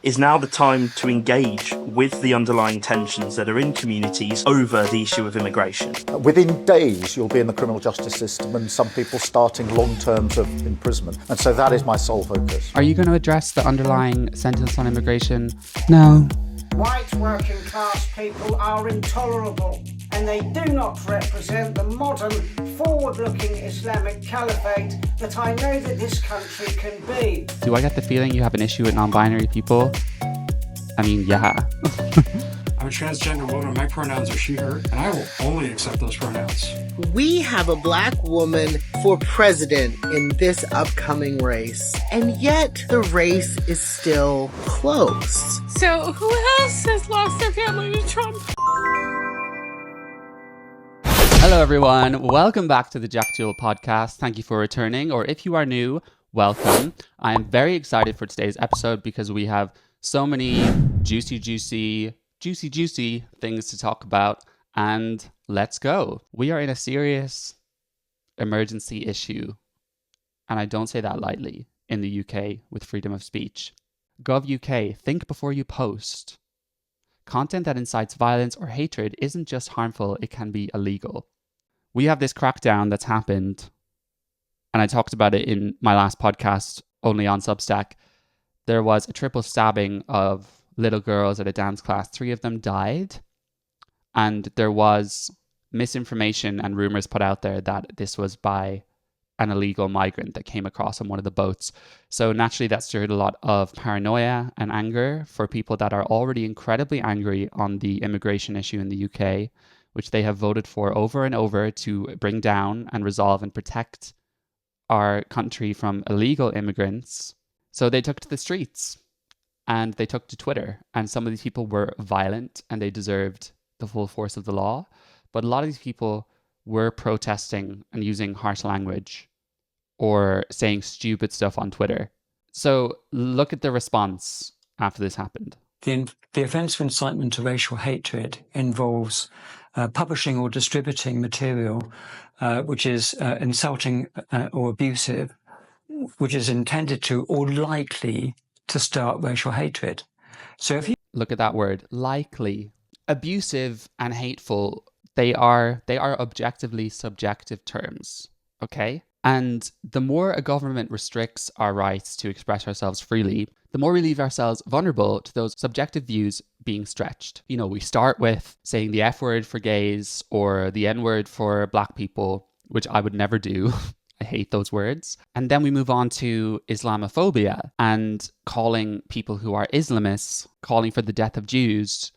is now the time to engage with the underlying tensions that are in communities over the issue of immigration. Within days, you'll be in the criminal justice system and some people starting long terms of imprisonment. And so that is my sole focus. Are you going to address the underlying sentence on immigration? No. White working class people are intolerable and they do not represent the modern, forward-looking Islamic caliphate that I know that this country can be. Do I get the feeling you have an issue with non-binary people? I mean, yeah. I'm a transgender woman. My pronouns are she, her, and I will only accept those pronouns. We have a black woman for president in this upcoming race, and yet the race is still close. So who else has lost their family to Trump? Hello, everyone. Welcome back to the Jack Jewell podcast. Thank you for returning, or if you are new, welcome. I am very excited for today's episode because we have so many juicy things to talk about, and let's go. We are in a serious emergency issue, and I don't say that lightly, in the UK with freedom of speech. Gov UK, think before you post. Content that incites violence or hatred isn't just harmful, it can be illegal. We have this crackdown that's happened, and I talked about it in my last podcast, only on Substack. There was a triple stabbing of little girls at a dance class. 3 of them died, and there was misinformation and rumors put out there that this was by an illegal migrant that came across on one of the boats. So naturally that stirred a lot of paranoia and anger for people that are already incredibly angry on the immigration issue in the UK, which they have voted for over and over to bring down and resolve and protect our country from illegal immigrants. So they took to the streets and they took to Twitter, and some of these people were violent and they deserved the full force of the law. But a lot of these people were protesting and using harsh language or saying stupid stuff on Twitter. So look at the response after this happened. The offence of incitement to racial hatred involves publishing or distributing material which is insulting or abusive, which is intended to or likely to start racial hatred. So if you look at that word, likely. Abusive and hateful, they are objectively subjective terms, okay? And the more a government restricts our rights to express ourselves freely, the more we leave ourselves vulnerable to those subjective views being stretched. You know, we start with saying the F word for gays or the N word for black people, which I would never do. I hate those words. And then we move on to Islamophobia and calling people who are Islamists, calling for the death of Jews,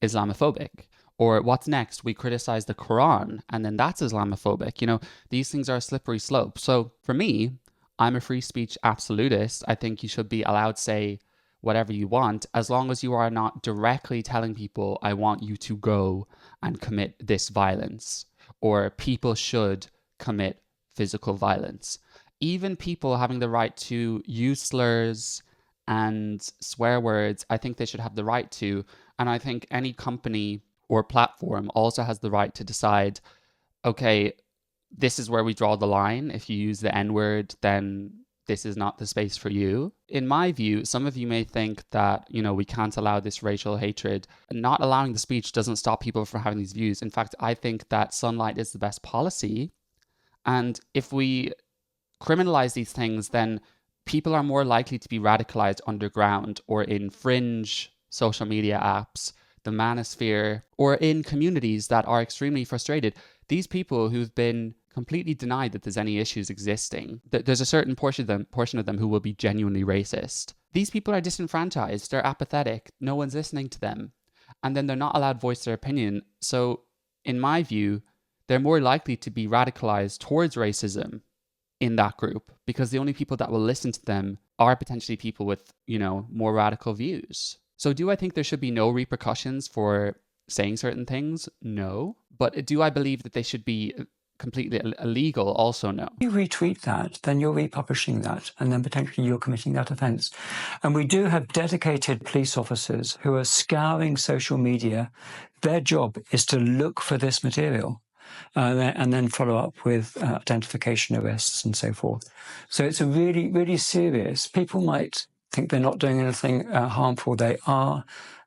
Islamophobic. Or what's next? We criticize the Quran, and then that's Islamophobic. You know, these things are a slippery slope. So for me, I'm a free speech absolutist. I think you should be allowed to say whatever you want, as long as you are not directly telling people, I want you to go and commit this violence, or people should commit physical violence. Even people having the right to use slurs and swear words, I think they should have the right to. And I think any company or platform also has the right to decide, okay, this is where we draw the line. If you use the N-word, then this is not the space for you. In my view, some of you may think that, you know, we can't allow this racial hatred. Not allowing the speech doesn't stop people from having these views. In fact, I think that sunlight is the best policy. And if we criminalize these things, then people are more likely to be radicalized underground or in fringe social media apps, the manosphere, or in communities that are extremely frustrated. These people who've been completely denied that there's any issues existing, that there's a certain portion of them who will be genuinely racist. These people are disenfranchised, they're apathetic, no one's listening to them, and then they're not allowed to voice their opinion. So in my view, they're more likely to be radicalized towards racism in that group, because the only people that will listen to them are potentially people with, you know, more radical views. So do I think there should be no repercussions for saying certain things? No. But do I believe that they should be completely illegal? Also no. you retweet that, then you're republishing that, and then potentially you're committing that offence. And we do have dedicated police officers who are scouring social media. Their job is to look for this material. And then follow up with identification arrests and so forth. So it's a really, really serious. People might think they're not doing anything harmful, they are,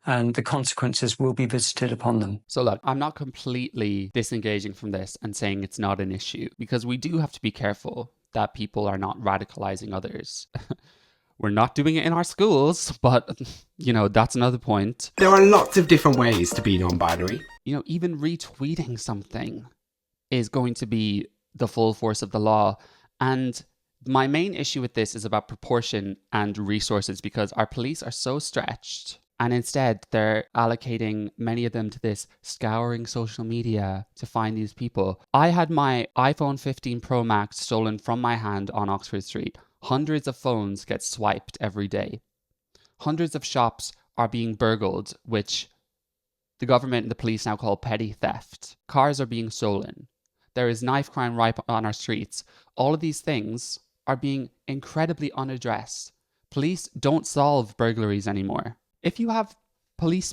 and the consequences will be visited upon them. So look, I'm not completely disengaging from this and saying it's not an issue, because we do have to be careful that people are not radicalizing others. We're not doing it in our schools, but, you know, that's another point. There are lots of different ways to be non-binary. You know, even retweeting something is going to be the full force of the law. And my main issue with this is about proportion and resources, because our police are so stretched, and instead they're allocating many of them to this scouring social media to find these people. I had my iPhone 15 Pro Max stolen from my hand on Oxford Street. Hundreds of phones get swiped every day. Hundreds of shops are being burgled, which the government and the police now call petty theft. Cars are being stolen. There is knife crime right on our streets. All of these things are being incredibly unaddressed. Police don't solve burglaries anymore. If you have police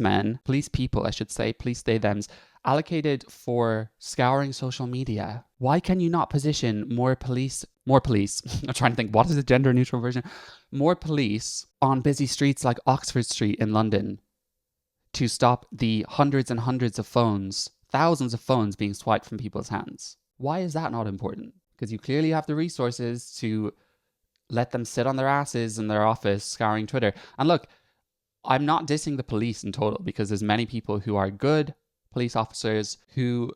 people, police they-thems, allocated for scouring social media, why can you not position more police, I'm trying to think, what is the gender neutral version? More police on busy streets like Oxford Street in London to stop the hundreds and hundreds of phones, thousands of phones being swiped from people's hands. Why is that not important? Because you clearly have the resources to let them sit on their asses in their office scouring Twitter. And look, I'm not dissing the police in total, because there's many people who are good police officers who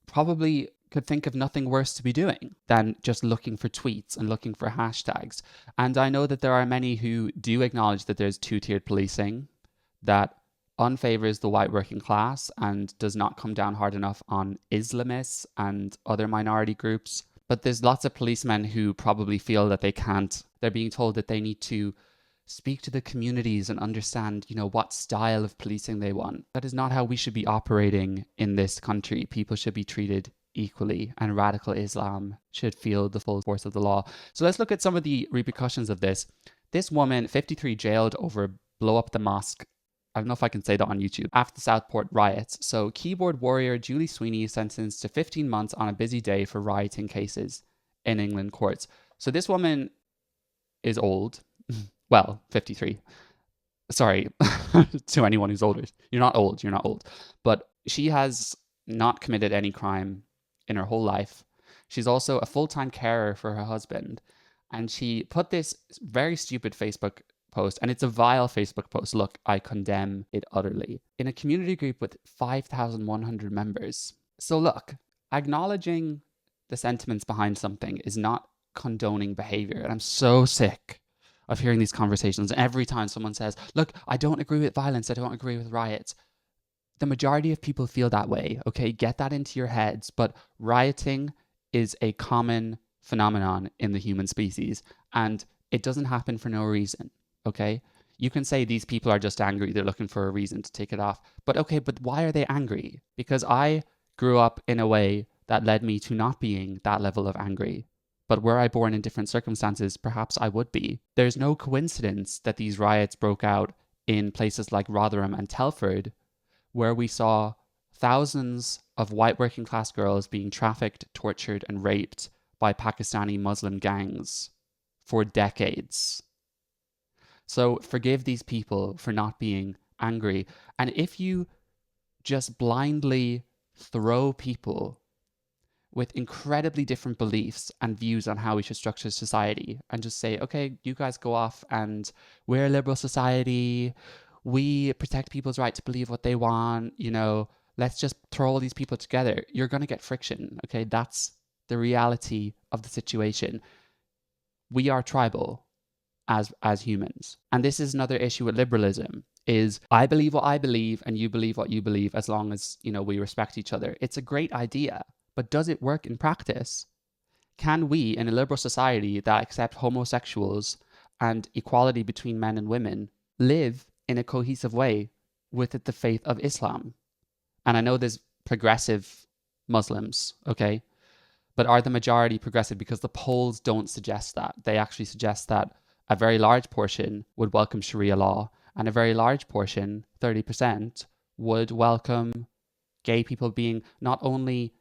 probably could think of nothing worse to be doing than just looking for tweets and looking for hashtags. And I know that there are many who do acknowledge that there's two-tiered policing that unfavors the white working class and does not come down hard enough on Islamists and other minority groups. But there's lots of policemen who probably feel that they can't. They're being told that they need to speak to the communities and understand, you know, what style of policing they want. That is not how we should be operating in this country. People should be treated equally, and radical Islam should feel the full force of the law. So let's look at some of the repercussions of this. This woman, 53, jailed over blow up the mosque. I don't know if I can say that on YouTube. After the Southport riots. So keyboard warrior Julie Sweeney is sentenced to 15 months on a busy day for rioting cases in England courts. So this woman is old. Well, 53. Sorry to anyone who's older. You're not old. But she has not committed any crime in her whole life. She's also a full-time carer for her husband. And she put this very stupid Facebook post, and it's a vile Facebook post. Look, I condemn it utterly. In a community group with 5,100 members. So look, acknowledging the sentiments behind something is not condoning behavior. And I'm so sick of hearing these conversations. Every time someone says, look, I don't agree with violence, I don't agree with riots. The majority of people feel that way, okay? Get that into your heads. But rioting is a common phenomenon in the human species, and it doesn't happen for no reason, okay? You can say these people are just angry, they're looking for a reason to take it off. But okay, but why are they angry? Because I grew up in a way that led me to not being that level of angry. But were I born in different circumstances, perhaps I would be. There's no coincidence that these riots broke out in places like Rotherham and Telford, where we saw thousands of white working class girls being trafficked, tortured, and raped by Pakistani Muslim gangs for decades. So forgive these people for not being angry. And if you just blindly throw people with incredibly different beliefs and views on how we should structure society and just say, okay, you guys go off and we're a liberal society, we protect people's right to believe what they want, you know, let's just throw all these people together, you're going to get friction, okay? That's the reality of the situation. We are tribal as humans. And this is another issue with liberalism, is I believe what I believe and you believe what you believe, as long as, you know, we respect each other. It's a great idea. But does it work in practice? Can we, in a liberal society that accepts homosexuals and equality between men and women, live in a cohesive way with the faith of Islam? And I know there's progressive Muslims, okay? But are the majority progressive? Because the polls don't suggest that. They actually suggest that a very large portion would welcome Sharia law, and a very large portion, 30%, would welcome gay people being not only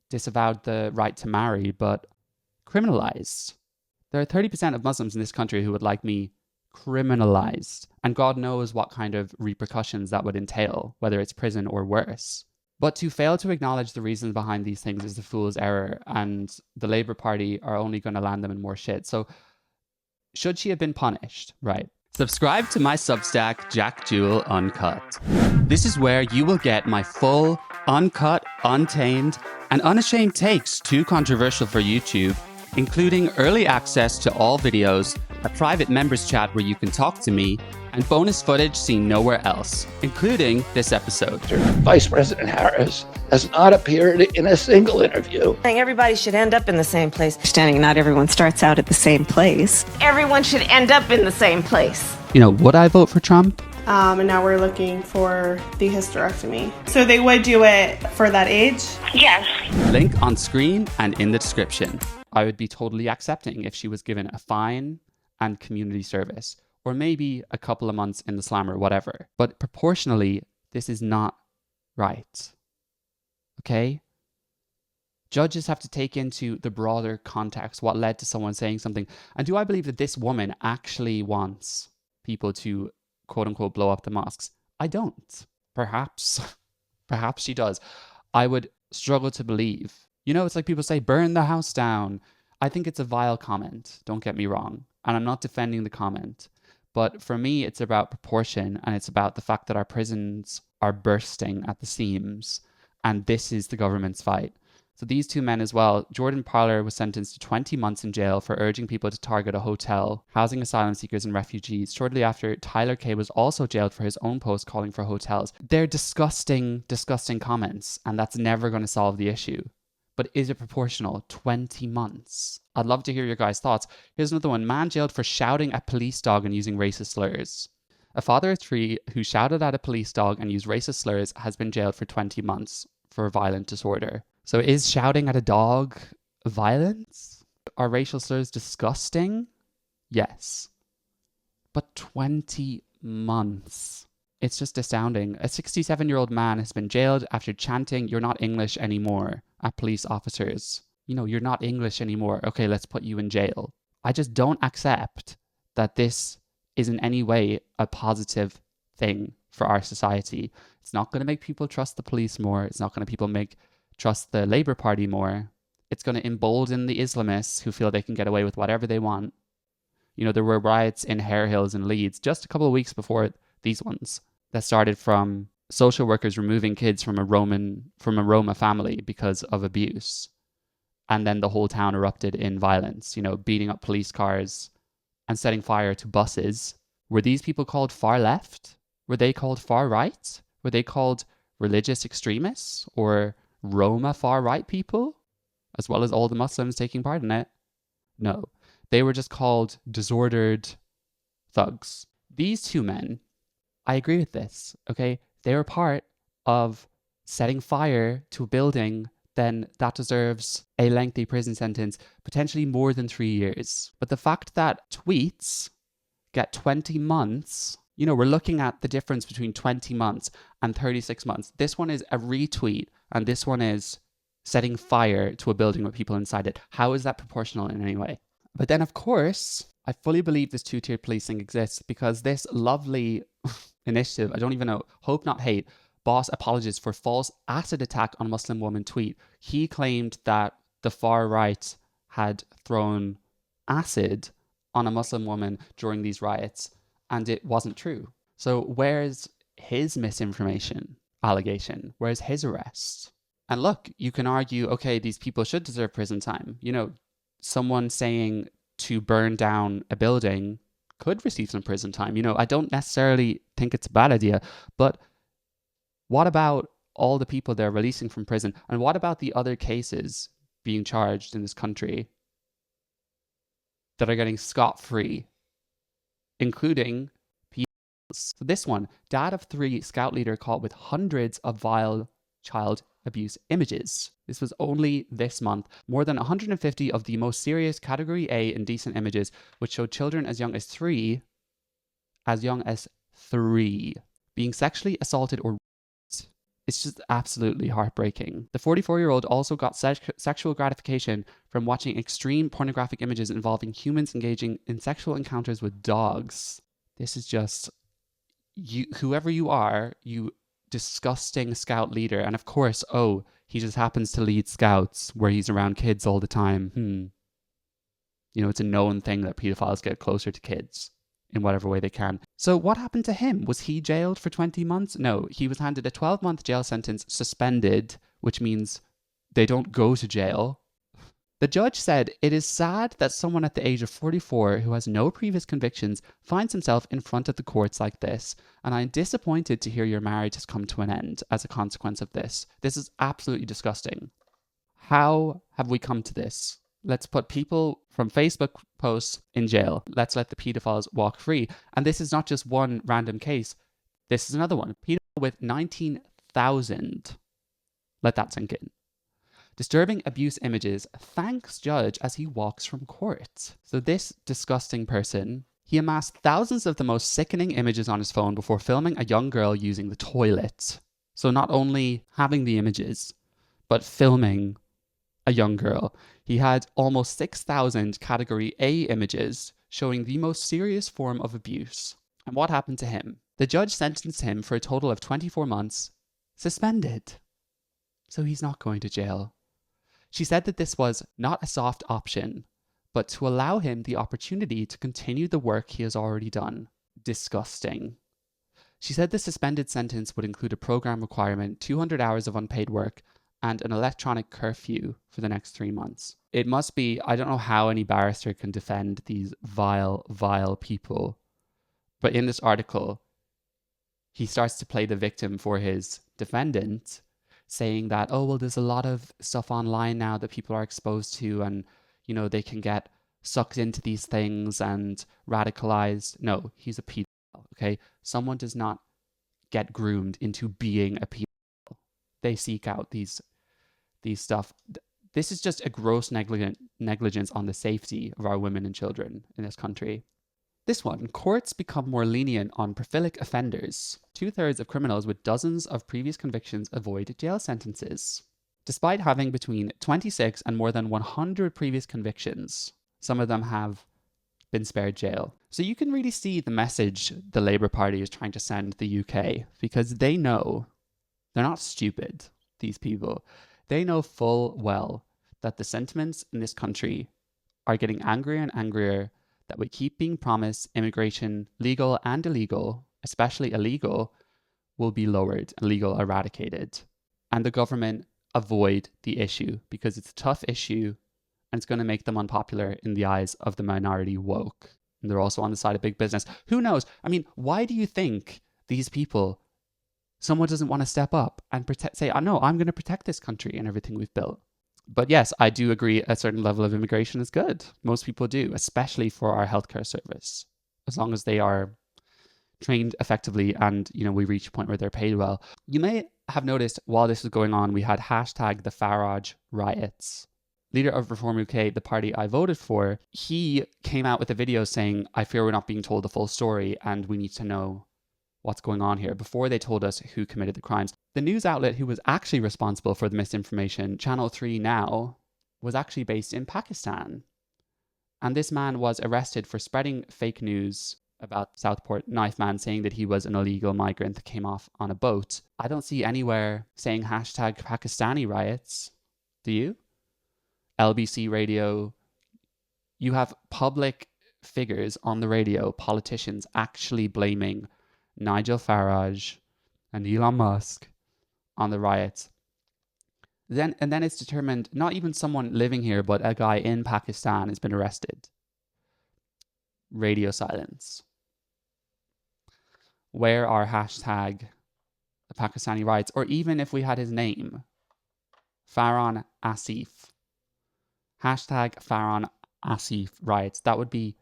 disavowed the right to marry, but criminalized. There are 30% of Muslims in this country who would like me criminalized. And God knows what kind of repercussions that would entail, whether it's prison or worse. But to fail to acknowledge the reasons behind these things is the fool's error, and the Labour Party are only going to land them in more shit. So should she have been punished? Right. Subscribe to my Substack, Jack Jewell Uncut. This is where you will get my full, uncut, untamed, and unashamed takes too controversial for YouTube, including early access to all videos, a private members chat where you can talk to me, and bonus footage seen nowhere else, including this episode. Vice President Harris has not appeared in a single interview. Everybody should end up in the same place. Understanding not everyone starts out at the same place. Everyone should end up in the same place. You know, would I vote for Trump? And now we're looking for the hysterectomy. So they would do it for that age? Yes. Link on screen and in the description. I would be totally accepting if she was given a fine and community service, or maybe a couple of months in the slammer, whatever. But proportionally, this is not right. Okay? Judges have to take into the broader context what led to someone saying something. And do I believe that this woman actually wants people to, quote unquote, blow up the mosques? I don't. Perhaps she does. I would struggle to believe. You know, it's like people say, burn the house down. I think it's a vile comment, don't get me wrong. And I'm not defending the comment. But for me, it's about proportion, and it's about the fact that our prisons are bursting at the seams. And this is the government's fight. So these two men as well. Jordan Parler was sentenced to 20 months in jail for urging people to target a hotel, housing asylum seekers and refugees. Shortly after, Tyler Kay was also jailed for his own post calling for hotels. They're disgusting, disgusting comments, and that's never going to solve the issue. But is it proportional? 20 months. I'd love to hear your guys' thoughts. Here's another one. Man jailed for shouting at police dog and using racist slurs. A father of three who shouted at a police dog and used racist slurs has been jailed for 20 months for violent disorder. So is shouting at a dog violence? Are racial slurs disgusting? Yes. But 20 months. It's just astounding. A 67-year-old man has been jailed after chanting, "You're not English anymore," at police officers. You know, you're not English anymore. Okay, let's put you in jail. I just don't accept that this is in any way a positive thing for our society. It's not going to make people trust the police more. It's not going to trust the Labour Party more. It's going to embolden the Islamists who feel they can get away with whatever they want. You know, there were riots in Hare Hills and Leeds just a couple of weeks before these ones that started from social workers removing kids from a Roma family because of abuse. And then the whole town erupted in violence, you know, beating up police cars and setting fire to buses. Were these people called far left? Were they called far right? Were they called religious extremists or Roma far right people, as well as all the Muslims taking part in it? No, they were just called disordered thugs. These two men, I agree with this, okay? They were part of setting fire to a building, then that deserves a lengthy prison sentence, potentially more than 3 years. But the fact that tweets get 20 months, you know, we're looking at the difference between 20 months and 36 months. This one is a retweet, and this one is setting fire to a building with people inside it. How is that proportional in any way? But then, of course, I fully believe this two-tiered policing exists because this lovely initiative, I don't even know, Hope Not Hate, boss apologizes for false acid attack on Muslim woman tweet. He claimed that the far right had thrown acid on a Muslim woman during these riots, and it wasn't true. So where's his misinformation allegation? Where's his arrest? And look, you can argue, okay, these people should deserve prison time. You know, someone saying to burn down a building could receive some prison time. You know, I don't necessarily think it's a bad idea, but what about all the people they're releasing from prison? And what about the other cases being charged in this country that are getting scot-free, including people? So this one, dad of 3 scout leader caught with hundreds of vile child abuse images. This was only this month. More than 150 of the most serious Category A indecent images, which showed children as young as 3, being sexually assaulted or raped It's just absolutely heartbreaking. The 44-year-old also got sexual gratification from watching extreme pornographic images involving humans engaging in sexual encounters with dogs. This is just, you, whoever you are, you disgusting scout leader. And of course, oh, he just happens to lead scouts where he's around kids all the time. You know, it's a known thing that pedophiles get closer to kids in whatever way they can. So what happened to him? Was he jailed for 20 months? No, he was handed a 12-month jail sentence, suspended, which means they don't go to jail. The judge said, "It is sad that someone at the age of 44 who has no previous convictions finds himself in front of the courts like this, and I'm disappointed to hear your marriage has come to an end as a consequence of this. This is absolutely disgusting. How have we come to this? Let's put people from Facebook posts in jail. Let's let the pedophiles walk free." And this is not just one random case. This is another one. Pedophile with 19,000. Let that sink in. Disturbing abuse images thanks judge as he walks from court. So this disgusting person, he amassed thousands of the most sickening images on his phone before filming a young girl using the toilet. So not only having the images, but filming a young girl. He had almost 6,000 category A images showing the most serious form of abuse. And what happened to him? The judge sentenced him for a total of 24 months, suspended. So he's not going to jail. She said that this was not a soft option, but to allow him the opportunity to continue the work he has already done. Disgusting. She said the suspended sentence would include a program requirement, 200 hours of unpaid work, and an electronic curfew for the next 3 months. It must be, I don't know how any barrister can defend these vile, vile people. But in this article, he starts to play the victim for his defendant, saying that, oh, well, there's a lot of stuff online now that people are exposed to, and, you know, they can get sucked into these things and radicalized. No, he's a pedophile, okay? Someone does not get groomed into being a pedophile. They seek out these stuff. This is just a gross negligence on the safety of our women and children in this country. This one, courts become more lenient on pedophilic offenders. 2/3 of criminals with dozens of previous convictions avoid jail sentences. Despite having between 26 and more than 100 previous convictions, some of them have been spared jail. So you can really see the message the Labour Party is trying to send the UK, because they know, they're not stupid, these people. They know full well that the sentiments in this country are getting angrier and angrier, that we keep being promised immigration, legal and illegal, especially illegal, will be lowered and legal eradicated. And the government avoid the issue because it's a tough issue and it's going to make them unpopular in the eyes of the minority woke. And they're also on the side of big business. Who knows? I mean, why do you think these people, someone doesn't want to step up and say, oh, no, I'm going to protect this country and everything we've built? But yes, I do agree a certain level of immigration is good. Most people do, especially for our healthcare service, as long as they are trained effectively and, you know, we reach a point where they're paid well. You may have noticed while this was going on, we had hashtag the Farage riots. Leader of Reform UK, the party I voted for, he came out with a video saying, I fear we're not being told the full story and we need to know what's going on here before they told us who committed the crimes. The news outlet who was actually responsible for the misinformation, Channel 3 Now, was actually based in Pakistan. And this man was arrested for spreading fake news about Southport Knife Man, saying that he was an illegal migrant that came off on a boat. I don't see anywhere saying hashtag Pakistani riots. Do you? LBC radio. You have public figures on the radio, politicians actually blaming Nigel Farage and Elon Musk on the riots. Then it's determined not even someone living here, but a guy in Pakistan has been arrested. Radio silence. Where are hashtag the Pakistani riots? Or even if we had his name, Farhan Asif. Hashtag Farhan Asif riots. That would be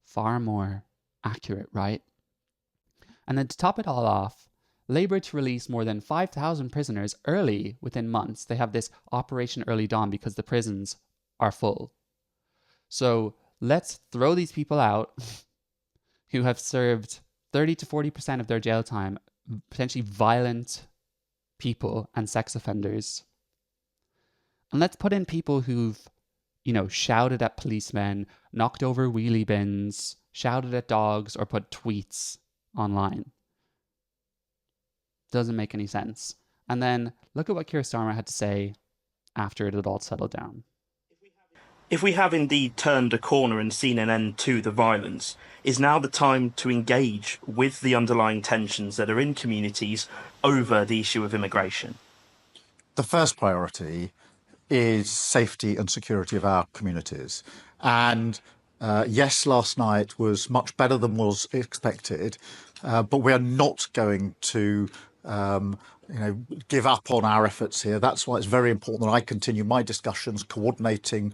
far more accurate, right? And then to top it all off, Labour to release more than 5,000 prisoners early within months. They have this Operation Early Dawn because the prisons are full. So let's throw these people out who have served 30 to 40% of their jail time, potentially violent people and sex offenders. And let's put in people who've, shouted at policemen, knocked over wheelie bins, shouted at dogs, or put tweets online. Doesn't make any sense. And then look at what Keir Starmer had to say after it had all settled down. If we have indeed turned a corner and seen an end to the violence, is now the time to engage with the underlying tensions that are in communities over the issue of immigration? The first priority is safety and security of our communities. And yes, last night was much better than was expected, but we are not going to give up on our efforts here. That's why it's very important that I continue my discussions, coordinating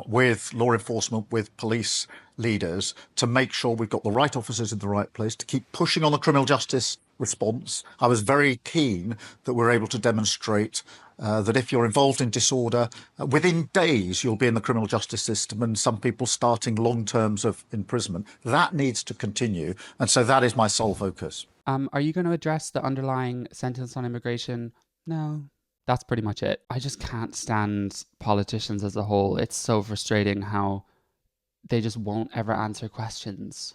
with law enforcement, with police leaders, to make sure we've got the right officers in the right place, to keep pushing on the criminal justice response. I was very keen that we're able to demonstrate that if you're involved in disorder, within days you'll be in the criminal justice system, and some people starting long terms of imprisonment. That needs to continue, and so that is my sole focus. Are you going to address the underlying sentence on immigration? No. That's pretty much it. I just can't stand politicians as a whole. It's so frustrating how they just won't ever answer questions.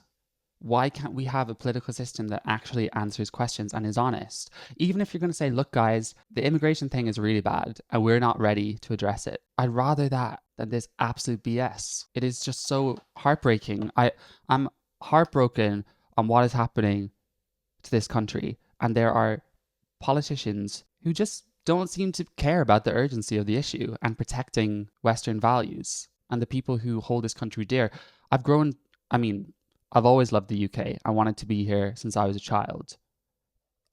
Why can't we have a political system that actually answers questions and is honest? Even if you're going to say, look, guys, the immigration thing is really bad and we're not ready to address it. I'd rather that than this absolute BS. It is just so heartbreaking. I'm heartbroken on what is happening to this country. And there are politicians who just don't seem to care about the urgency of the issue and protecting Western values and the people who hold this country dear. I've always loved the UK. I wanted to be here since I was a child.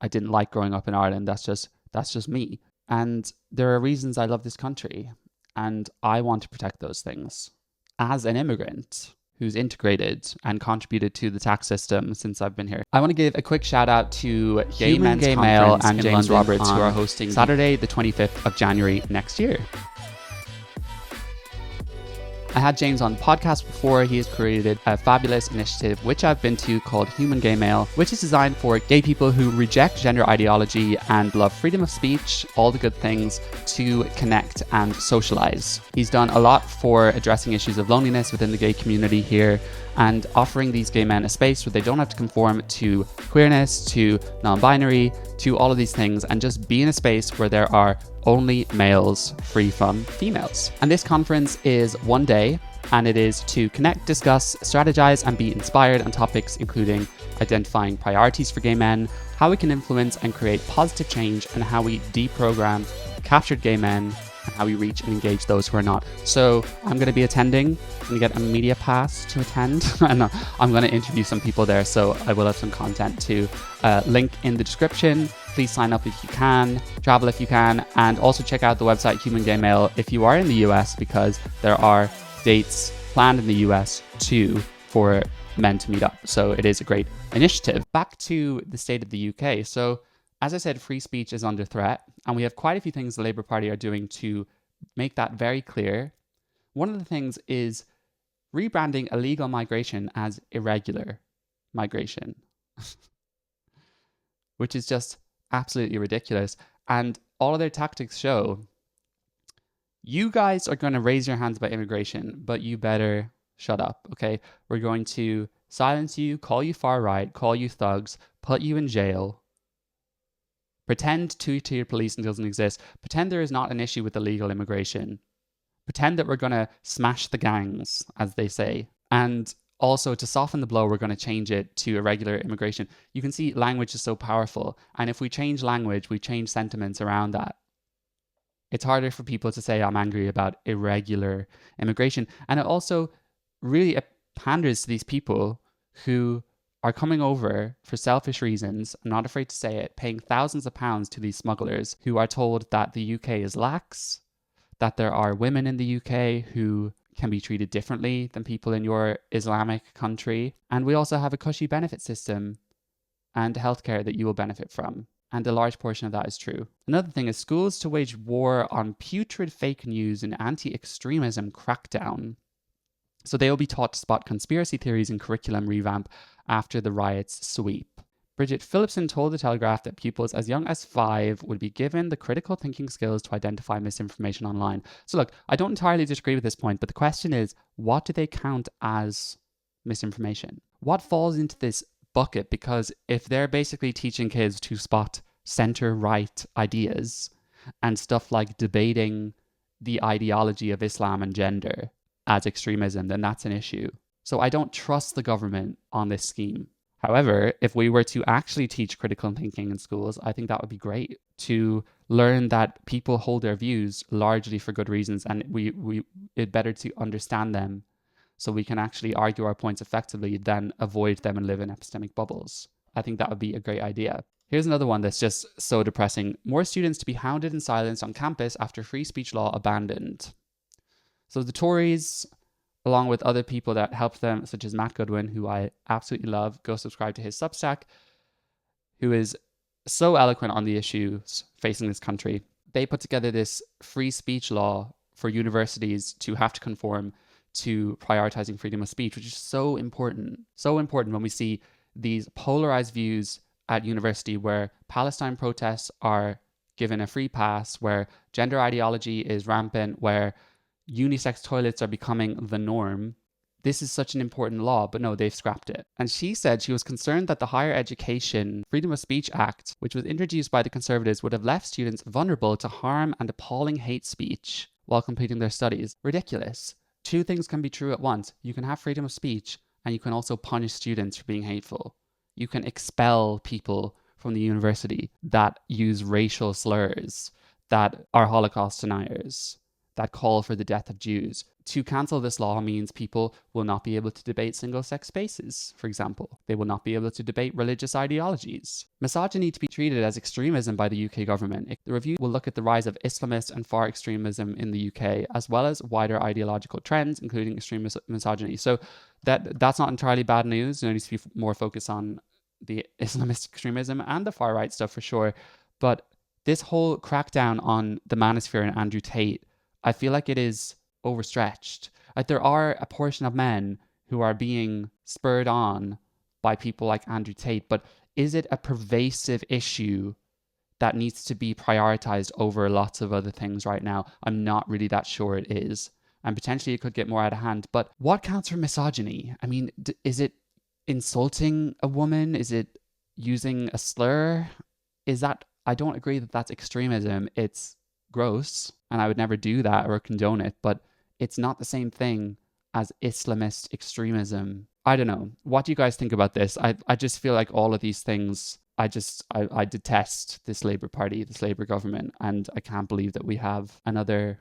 I didn't like growing up in Ireland. That's just me. And there are reasons I love this country. And I want to protect those things. As an immigrant who's integrated and contributed to the tax system since I've been here, I want to give a quick shout out to Gay Men's Gay Male and James Roberts, who are hosting Saturday the 25th of January next year. I had James on the podcast before. He has created a fabulous initiative, which I've been to, called Human Gay Male, which is designed for gay people who reject gender ideology and love freedom of speech, all the good things, to connect and socialize. He's done a lot for addressing issues of loneliness within the gay community here and offering these gay men a space where they don't have to conform to queerness, to non-binary, to all of these things, and just be in a space where there are only males free from females. And this conference is one day, and it is to connect, discuss, strategize, and be inspired on topics including identifying priorities for gay men, how we can influence and create positive change, and how we deprogram captured gay men, and how we reach and engage those who are not. So I'm going to be attending. I'm going to get a media pass to attend, and I'm going to interview some people there, so I will have some content to link in the description. Please sign up if you can, travel if you can, and also check out the website Human Gay Male if you are in the US, because there are dates planned in the US too for men to meet up. So it is a great initiative. Back to the state of the UK. So as I said, free speech is under threat, and we have quite a few things the Labour Party are doing to make that very clear. One of the things is rebranding illegal migration as irregular migration, which is just absolutely ridiculous. And all of their tactics show, you guys are going to raise your hands about immigration, but you better shut up, okay? We're going to silence you, call you far right, call you thugs, put you in jail, pretend two-tier policing doesn't exist, pretend there is not an issue with illegal immigration, pretend that we're going to smash the gangs, as they say. And also, to soften the blow, we're going to change it to irregular immigration. You can see language is so powerful. And if we change language, we change sentiments around that. It's harder for people to say, I'm angry about irregular immigration. And it also really panders to these people who are coming over for selfish reasons, I'm not afraid to say it, paying thousands of pounds to these smugglers who are told that the UK is lax, that there are women in the UK who can be treated differently than people in your Islamic country. And we also have a cushy benefit system and healthcare that you will benefit from. And a large portion of that is true. Another thing is schools to wage war on putrid fake news and anti-extremism crackdown. So they will be taught to spot conspiracy theories in curriculum revamp after the riots sweep. Bridget Phillipson told The Telegraph that pupils as young as 5 would be given the critical thinking skills to identify misinformation online. So look, I don't entirely disagree with this point, but the question is, what do they count as misinformation? What falls into this bucket? Because if they're basically teaching kids to spot center-right ideas and stuff like debating the ideology of Islam and gender as extremism, then that's an issue. So I don't trust the government on this scheme. However, if we were to actually teach critical thinking in schools, I think that would be great, to learn that people hold their views largely for good reasons, and it's better to understand them so we can actually argue our points effectively than avoid them and live in epistemic bubbles. I think that would be a great idea. Here's another one that's just so depressing. More students to be hounded and silenced on campus after free speech law abandoned. So the Tories, along with other people that helped them, such as Matt Goodwin, who I absolutely love, go subscribe to his Substack, who is so eloquent on the issues facing this country. They put together this free speech law for universities to have to conform to prioritizing freedom of speech, which is so important. So important when we see these polarized views at university where Palestine protests are given a free pass, where gender ideology is rampant, where unisex toilets are becoming the norm. This is such an important law, but no, they've scrapped it. And she said she was concerned that the Higher Education Freedom of Speech Act, which was introduced by the Conservatives, would have left students vulnerable to harm and appalling hate speech while completing their studies. Ridiculous. Two things can be true at once. You can have freedom of speech, and you can also punish students for being hateful. You can expel people from the university that use racial slurs, that are Holocaust deniers, that call for the death of Jews. To cancel this law means people will not be able to debate single-sex spaces, for example. They will not be able to debate religious ideologies. Misogyny to be treated as extremism by the UK government. The review will look at the rise of Islamist and far extremism in the UK, as well as wider ideological trends, including extreme misogyny. So that's not entirely bad news. There needs to be more focus on the Islamist extremism and the far-right stuff for sure. But this whole crackdown on the manosphere and Andrew Tate, I feel like it is overstretched. Like, there are a portion of men who are being spurred on by people like Andrew Tate, but is it a pervasive issue that needs to be prioritized over lots of other things right now? I'm not really that sure it is. And potentially it could get more out of hand. But what counts for misogyny? I mean, is it insulting a woman? Is it using a slur? Is that... I don't agree that that's extremism. It's gross, and I would never do that or condone it, but it's not the same thing as Islamist extremism. I don't know. What do you guys think about this? I just feel like all of these things, I detest this Labour Party, this Labour government, and I can't believe that we have another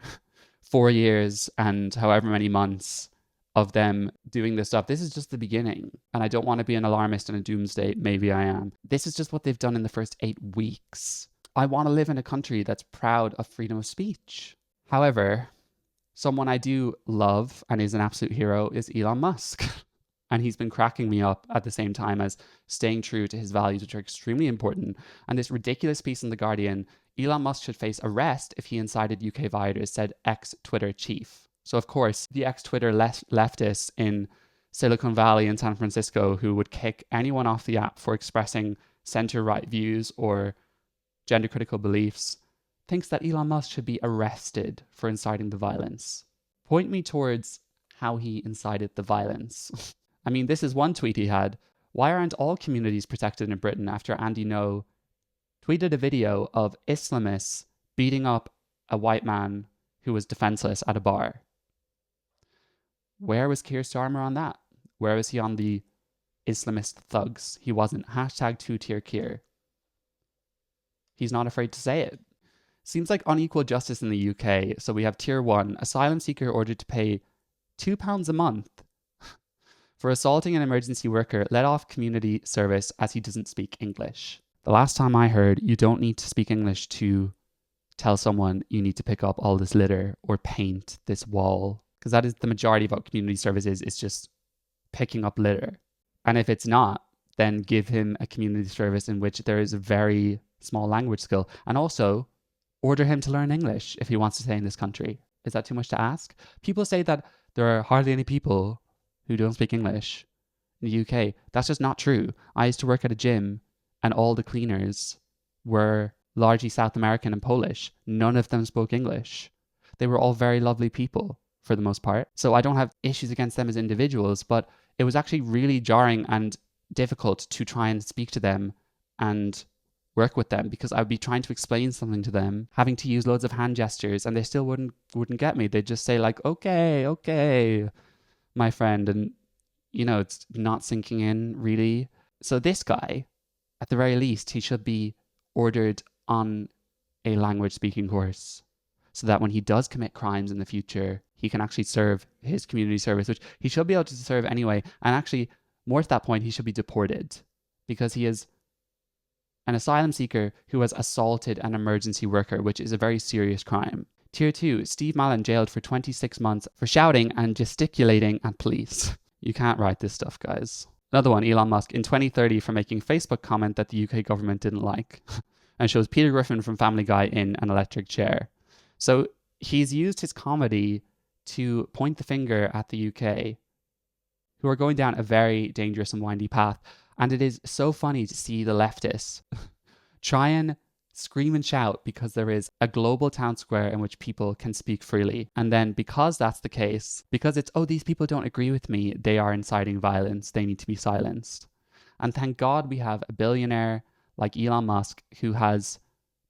4 years and however many months of them doing this stuff. This is just the beginning, and I don't want to be an alarmist and a doomsday. Maybe I am. This is just what they've done in the first 8 weeks. I want to live in a country that's proud of freedom of speech. However, someone I do love and is an absolute hero is Elon Musk. And he's been cracking me up at the same time as staying true to his values, which are extremely important. And this ridiculous piece in The Guardian, Elon Musk should face arrest if he incited UK rioters, said ex-Twitter chief. So, of course, the ex-Twitter leftists in Silicon Valley and San Francisco who would kick anyone off the app for expressing center-right views or gender-critical beliefs, thinks that Elon Musk should be arrested for inciting the violence. Point me towards how he incited the violence. I mean, this is one tweet he had. Why aren't all communities protected in Britain after Andy No tweeted a video of Islamists beating up a white man who was defenseless at a bar? Where was Keir Starmer on that? Where was he on the Islamist thugs? He wasn't. Hashtag 2-tier Keir. He's not afraid to say it. Seems like unequal justice in the UK. So we have tier 1, asylum seeker ordered to pay £2 a month for assaulting an emergency worker let off community service as he doesn't speak English. The last time I heard, you don't need to speak English to tell someone you need to pick up all this litter or paint this wall. Because that is the majority of what community service is. It's just picking up litter. And if it's not, then give him a community service in which there is a very small language skill. And also, order him to learn English if he wants to stay in this country. Is that too much to ask? People say that there are hardly any people who don't speak English in the UK. That's just not true. I used to work at a gym and all the cleaners were largely South American and Polish. None of them spoke English. They were all very lovely people for the most part. So I don't have issues against them as individuals, but it was actually really jarring and difficult to try and speak to them and work with them, because I would be trying to explain something to them, having to use loads of hand gestures, and they still wouldn't get me. They'd just say like, okay, my friend, and it's not sinking in really. So this guy, at the very least, he should be ordered on a language speaking course, so that when he does commit crimes in the future, he can actually serve his community service, which he should be able to serve anyway. And actually, more to that point, he should be deported, because he is an asylum seeker who has assaulted an emergency worker, which is a very serious crime. Tier 2, Steve Mallon jailed for 26 months for shouting and gesticulating at police. You can't write this stuff, guys. Another one, Elon Musk, in 2030 for making Facebook comment that the UK government didn't like, and shows Peter Griffin from Family Guy in an electric chair. So he's used his comedy to point the finger at the UK, who are going down a very dangerous and windy path. And it is so funny to see the leftists try and scream and shout because there is a global town square in which people can speak freely. And then because that's the case, because it's, these people don't agree with me, they are inciting violence, they need to be silenced. And thank God we have a billionaire like Elon Musk who has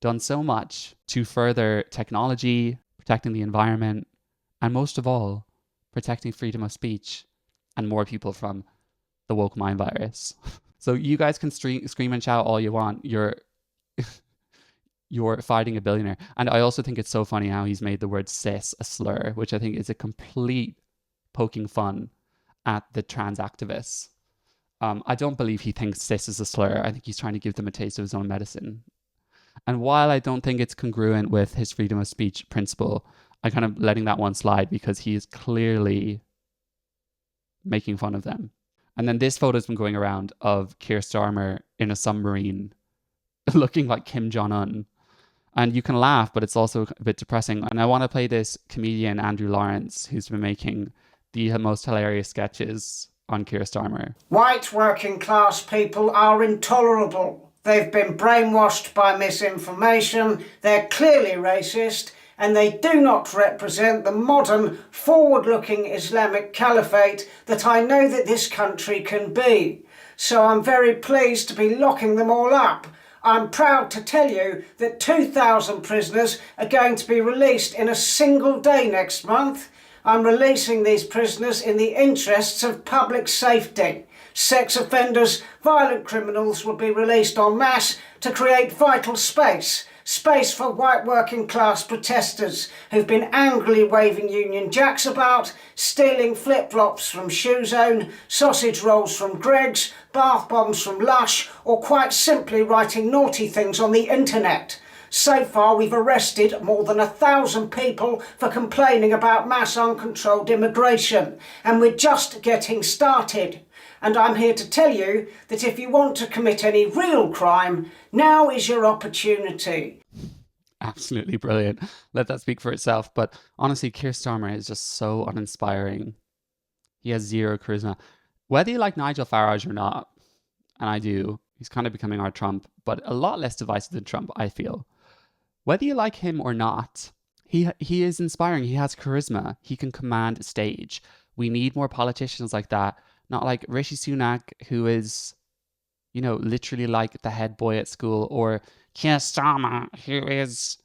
done so much to further technology, protecting the environment, and most of all, protecting freedom of speech and more people from the woke mind virus. So you guys can scream and shout all you want. You're fighting a billionaire. And I also think it's so funny how he's made the word cis a slur, which I think is a complete poking fun at the trans activists. I don't believe he thinks cis is a slur. I think he's trying to give them a taste of his own medicine. And while I don't think it's congruent with his freedom of speech principle, I'm kind of letting that one slide because he is clearly making fun of them. And then this photo's been going around of Keir Starmer in a submarine looking like Kim Jong-un. And you can laugh, but it's also a bit depressing. And I want to play this comedian, Andrew Lawrence, who's been making the most hilarious sketches on Keir Starmer. White working class people are intolerable. They've been brainwashed by misinformation. They're clearly racist. And they do not represent the modern, forward-looking Islamic caliphate that I know that this country can be. So I'm very pleased to be locking them all up. I'm proud to tell you that 2,000 prisoners are going to be released in a single day next month. I'm releasing these prisoners in the interests of public safety. Sex offenders, violent criminals will be released en masse to create vital space for white working class protesters who've been angrily waving Union Jacks about, stealing flip-flops from Shoe Zone, sausage rolls from Greggs, bath bombs from Lush, or quite simply writing naughty things on the internet. So far, we've arrested more than 1,000 people for complaining about mass uncontrolled immigration, and we're just getting started. And I'm here to tell you that if you want to commit any real crime, now is your opportunity. Absolutely brilliant. Let that speak for itself. But honestly, Keir Starmer is just so uninspiring. He has zero charisma. Whether you like Nigel Farage or not, and I do, he's kind of becoming our Trump, but a lot less divisive than Trump, I feel. Whether you like him or not, he is inspiring. He has charisma. He can command a stage. We need more politicians like that. Not like Rishi Sunak, who is, literally like the head boy at school, or Keir Starmer, who is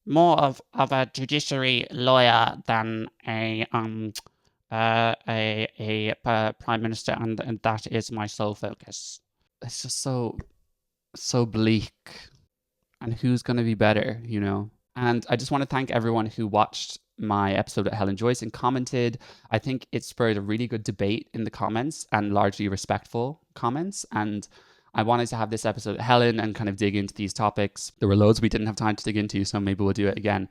more of a judiciary lawyer than a prime minister, and that is my sole focus. It's just so bleak. And who's going to be better, And I just want to thank everyone who watched my episode with Helen Joyce and commented. I think it spurred a really good debate in the comments and largely respectful comments. And I wanted to have this episode with Helen and kind of dig into these topics. There were loads we didn't have time to dig into, so maybe we'll do it again.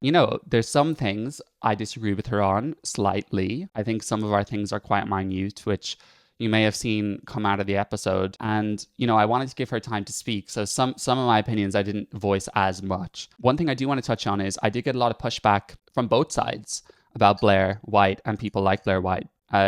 There's some things I disagree with her on slightly. I think some of our things are quite minute, which you may have seen come out of the episode. And, I wanted to give her time to speak. So some of my opinions I didn't voice as much. One thing I do want to touch on is I did get a lot of pushback from both sides about Blaire White and people like Blaire White.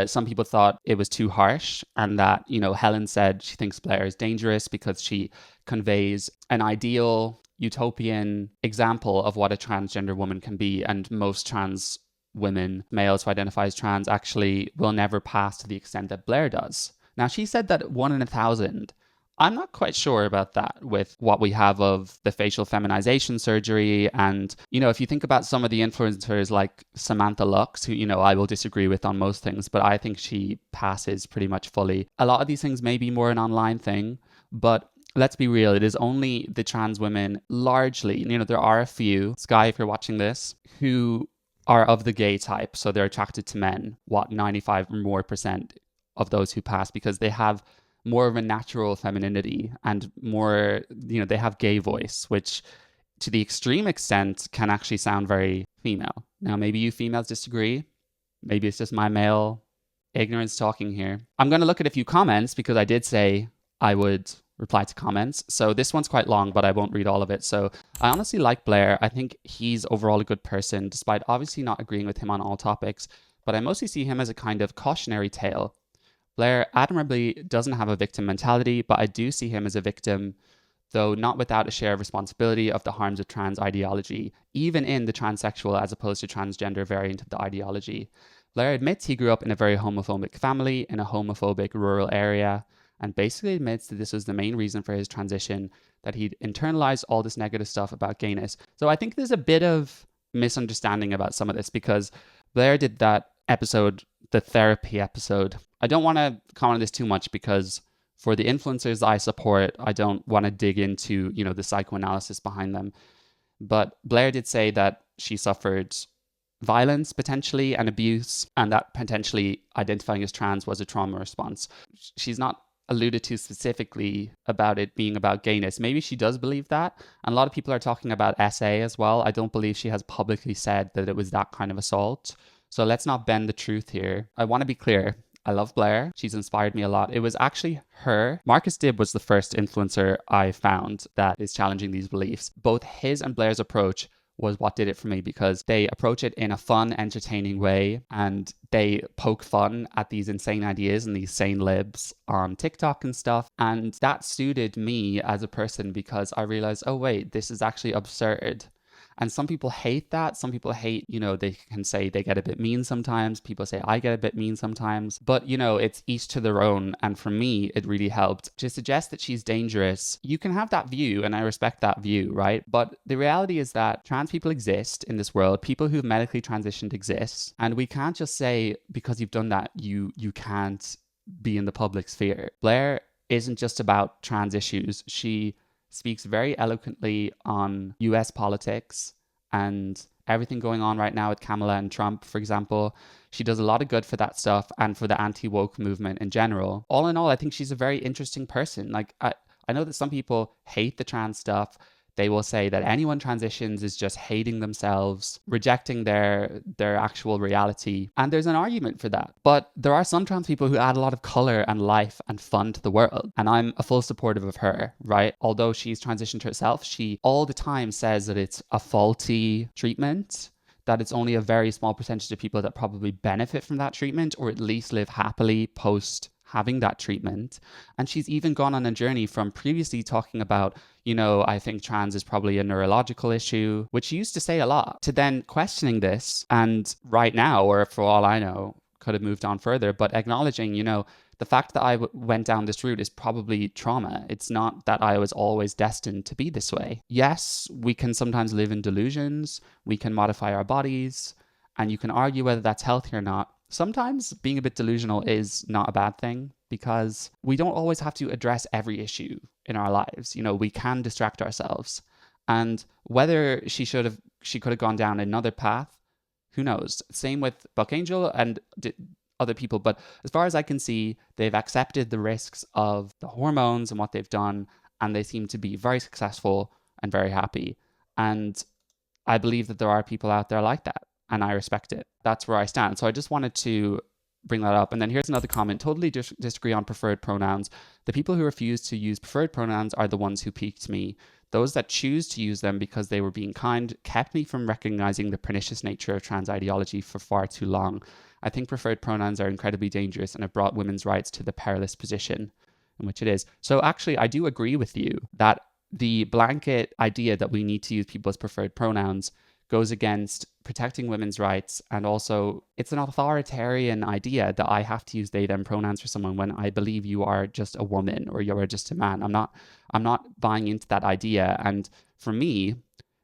Some people thought it was too harsh and that, Helen said she thinks Blaire is dangerous because she conveys an ideal utopian example of what a transgender woman can be, and most trans women, males who identify as trans, actually will never pass to the extent that Blaire does. Now, she said that 1 in 1,000. I'm not quite sure about that with what we have of the facial feminization surgery. And, if you think about some of the influencers like Samantha Lux, who, I will disagree with on most things, but I think she passes pretty much fully. A lot of these things may be more an online thing, but let's be real, it is only the trans women largely, there are a few, Sky, if you're watching this, who are of the gay type. So they're attracted to men, 95 or more % of those who pass, because they have more of a natural femininity and more, they have gay voice, which to the extreme extent can actually sound very female. Now, maybe you females disagree. Maybe it's just my male ignorance talking here. I'm going to look at a few comments because I did say I would reply to comments. So this one's quite long, but I won't read all of it. So I honestly like Blaire. I think he's overall a good person, despite obviously not agreeing with him on all topics. But I mostly see him as a kind of cautionary tale. Blaire admirably doesn't have a victim mentality, but I do see him as a victim, though not without a share of responsibility of the harms of trans ideology, even in the transsexual as opposed to transgender variant of the ideology. Blaire admits he grew up in a very homophobic family in a homophobic rural area, and basically admits that this was the main reason for his transition, that he'd internalized all this negative stuff about gayness. So I think there's a bit of misunderstanding about some of this, because Blaire did that episode, the therapy episode. I don't want to comment on this too much because for the influencers I support, I don't want to dig into, the psychoanalysis behind them. But Blaire did say that she suffered violence potentially and abuse, and that potentially identifying as trans was a trauma response. She's not alluded to specifically about it being about gayness. Maybe she does believe that. And a lot of people are talking about SA as well. I don't believe she has publicly said that it was that kind of assault. So let's not bend the truth here. I want to be clear. I love Blaire. She's inspired me a lot. It was actually her. Marcus Dibb was the first influencer I found that is challenging these beliefs. Both his and Blaire's approach was what did it for me, because they approach it in a fun, entertaining way, and they poke fun at these insane ideas and these sane libs on TikTok and stuff. And that suited me as a person because I realized, oh wait, this is actually absurd. And some people hate that. Some people hate, they can say they get a bit mean sometimes. People say I get a bit mean sometimes. But, it's each to their own. And for me, it really helped. To suggest that she's dangerous, you can have that view, and I respect that view, right? But the reality is that trans people exist in this world. People who've medically transitioned exist. And we can't just say, because you've done that, you can't be in the public sphere. Blaire isn't just about trans issues. She speaks very eloquently on US politics and everything going on right now with Kamala and Trump, for example. She does a lot of good for that stuff and for the anti-woke movement in general. All in all, I think she's a very interesting person. Like, I know that some people hate the trans stuff. They will say that anyone transitions is just hating themselves, rejecting their actual reality. And there's an argument for that. But there are some trans people who add a lot of color and life and fun to the world. And I'm a full supportive of her, right? Although she's transitioned herself, she all the time says that it's a faulty treatment, that it's only a very small percentage of people that probably benefit from that treatment, or at least live happily post having that treatment. And she's even gone on a journey from previously talking about, I think trans is probably a neurological issue, which she used to say a lot, to then questioning this. And right now, or for all I know, could have moved on further, but acknowledging, the fact that I went down this route is probably trauma. It's not that I was always destined to be this way. Yes, we can sometimes live in delusions. We can modify our bodies, and you can argue whether that's healthy or not. Sometimes being a bit delusional is not a bad thing, because we don't always have to address every issue in our lives. We can distract ourselves. And whether she could have gone down another path, who knows? Same with Buck Angel and other people. But as far as I can see, they've accepted the risks of the hormones and what they've done, and they seem to be very successful and very happy. And I believe that there are people out there like that, and I respect it. That's where I stand. So I just wanted to bring that up. And then here's another comment. Totally disagree on preferred pronouns. The people who refuse to use preferred pronouns are the ones who piqued me. Those that choose to use them because they were being kind kept me from recognizing the pernicious nature of trans ideology for far too long. I think preferred pronouns are incredibly dangerous and have brought women's rights to the perilous position. in which it is. So actually, I do agree with you that the blanket idea that we need to use people as preferred pronouns goes against protecting women's rights, and also it's an authoritarian idea that I have to use they them pronouns for someone when I believe you are just a woman or you are just a man. I'm not buying into that idea. And for me,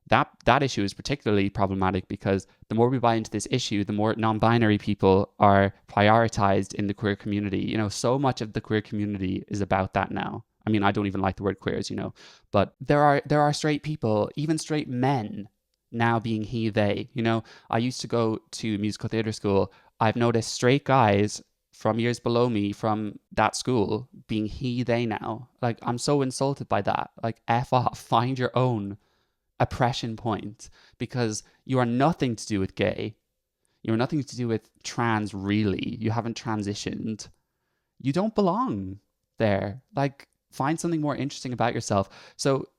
that issue is particularly problematic because the more we buy into this issue, the more non-binary people are prioritized in the queer community. You know, so much of the queer community is about that now. I mean, I don't even like the word queer, as you know, but there are straight people, even straight men, now being he, they. You know, I used to go to musical theater school. I've noticed straight guys from years below me from that school being he, they now. Like, I'm so insulted by that. Like, F off, find your own oppression point, because you are nothing to do with gay. You're nothing to do with trans, really. You haven't transitioned. You don't belong there. Like, find something more interesting about yourself. So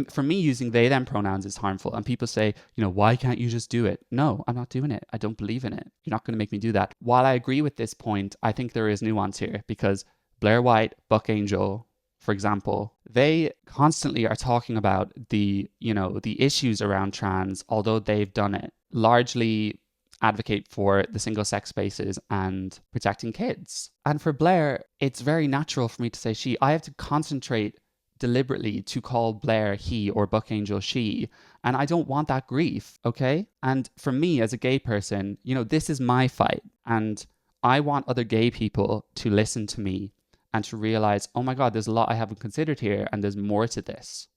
for me, using they them pronouns is harmful. And people say, you know, why can't you just do it? No, I'm not doing it. I don't believe in it. You're not going to make me do that. While I agree with this point, I think there is nuance here, because Blaire White, Buck Angel, for example, they constantly are talking about the issues around trans, although they've done it, largely advocate for the single sex spaces and protecting kids. And for Blaire, it's very natural for me to say she. I have to concentrate deliberately to call Blaire he or Buck Angel she, and I don't want that grief, okay? And for me as a gay person, you know, this is my fight, and I want other gay people to listen to me and to realize, oh my God, there's a lot I haven't considered here, and there's more to this.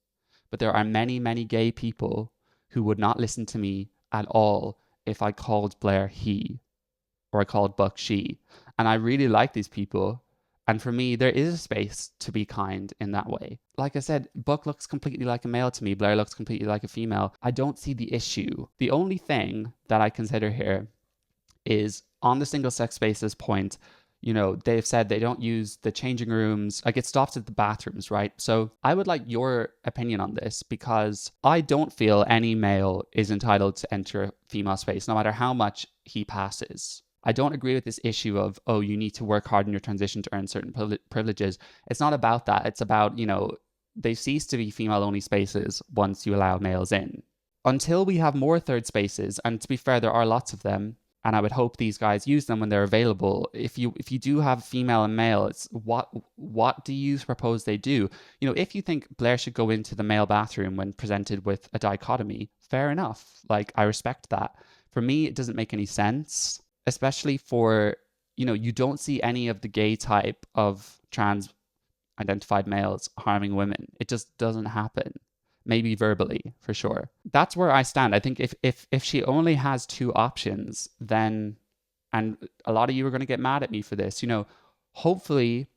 But there are many, many gay people who would not listen to me at all if I called Blaire he or I called Buck she. And I really like these people. And for me, there is a space to be kind in that way. Like I said, Buck looks completely like a male to me. Blaire looks completely like a female. I don't see the issue. The only thing that I consider here is on the single sex spaces point. You know, they've said they don't use the changing rooms. Like, it stops at the bathrooms, right? So I would like your opinion on this, because I don't feel any male is entitled to enter a female space, no matter how much he passes. I don't agree with this issue of, oh, you need to work hard in your transition to earn certain privileges. It's not about that. It's about, you know, they cease to be female-only spaces once you allow males in. Until we have more third spaces, and to be fair, there are lots of them, and I would hope these guys use them when they're available. If you do have female and male, it's what do you propose they do? You know, if you think Blaire should go into the male bathroom when presented with a dichotomy, fair enough. Like, I respect that. For me, it doesn't make any sense, especially for, you know, you don't see any of the gay type of trans identified males harming women. It just doesn't happen. Maybe verbally, for sure. That's where I stand. I think if she only has two options, then, and a lot of you are going to get mad at me for this, you know, hopefully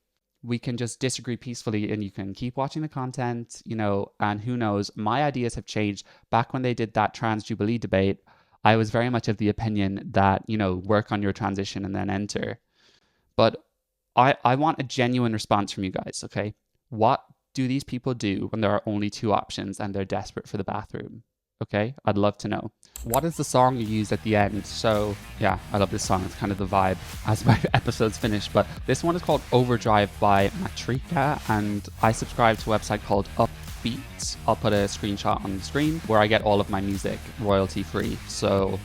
we can just disagree peacefully and you can keep watching the content, you know, and who knows, my ideas have changed. Back when they did that trans Jubilee debate, I was very much of the opinion that, you know, work on your transition and then enter. But I want a genuine response from you guys, okay? What do these people do when there are only two options and they're desperate for the bathroom? Okay, I'd love to know. What is the song you use at the end? So yeah, I love this song. It's kind of the vibe as my episode's finished. But this one is called Overdrive by Matrika, and I subscribe to a website called Upbeat. I'll put a screenshot on the screen where I get all of my music royalty free. So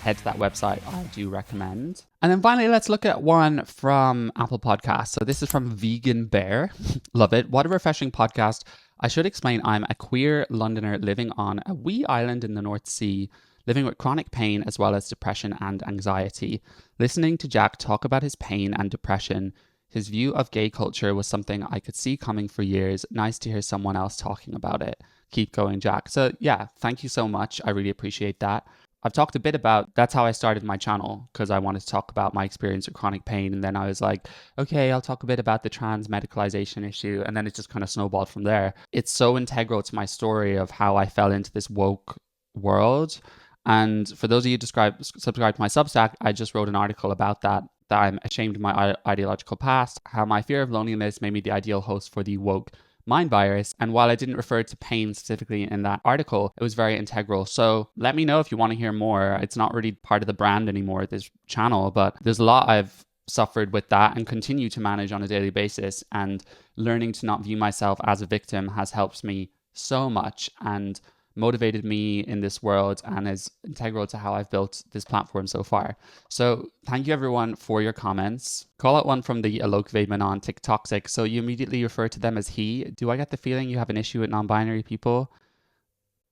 head to that website. I do recommend. And then finally, let's look at one from Apple Podcasts. So this is from Vegan Bear. Love it. What a refreshing podcast. I should explain I'm a queer Londoner living on a wee island in the North Sea, living with chronic pain as well as depression and anxiety. Listening to Jack talk about his pain and depression, his view of gay culture was something I could see coming for years. Nice to hear someone else talking about it. Keep going, Jack. So yeah, thank you so much. I really appreciate that. I've talked a bit about, that's how I started my channel, because I wanted to talk about my experience with chronic pain. And then I was like, okay, I'll talk a bit about the trans medicalization issue. And then it just kind of snowballed from there. It's so integral to my story of how I fell into this woke world. And for those of you subscribe to my Substack, I just wrote an article about that I'm ashamed of my ideological past, how my fear of loneliness made me the ideal host for the woke mind virus. And while I didn't refer to pain specifically in that article, it was very integral. So let me know if you want to hear more. It's not really part of the brand anymore, this channel, but there's a lot I've suffered with that and continue to manage on a daily basis. And learning to not view myself as a victim has helped me so much and motivated me in this world and is integral to how I've built this platform so far. So thank you everyone for your comments. Call out one from the Alokve Manon TikToxic. So you immediately refer to them as he. Do I get the feeling you have an issue with non-binary people?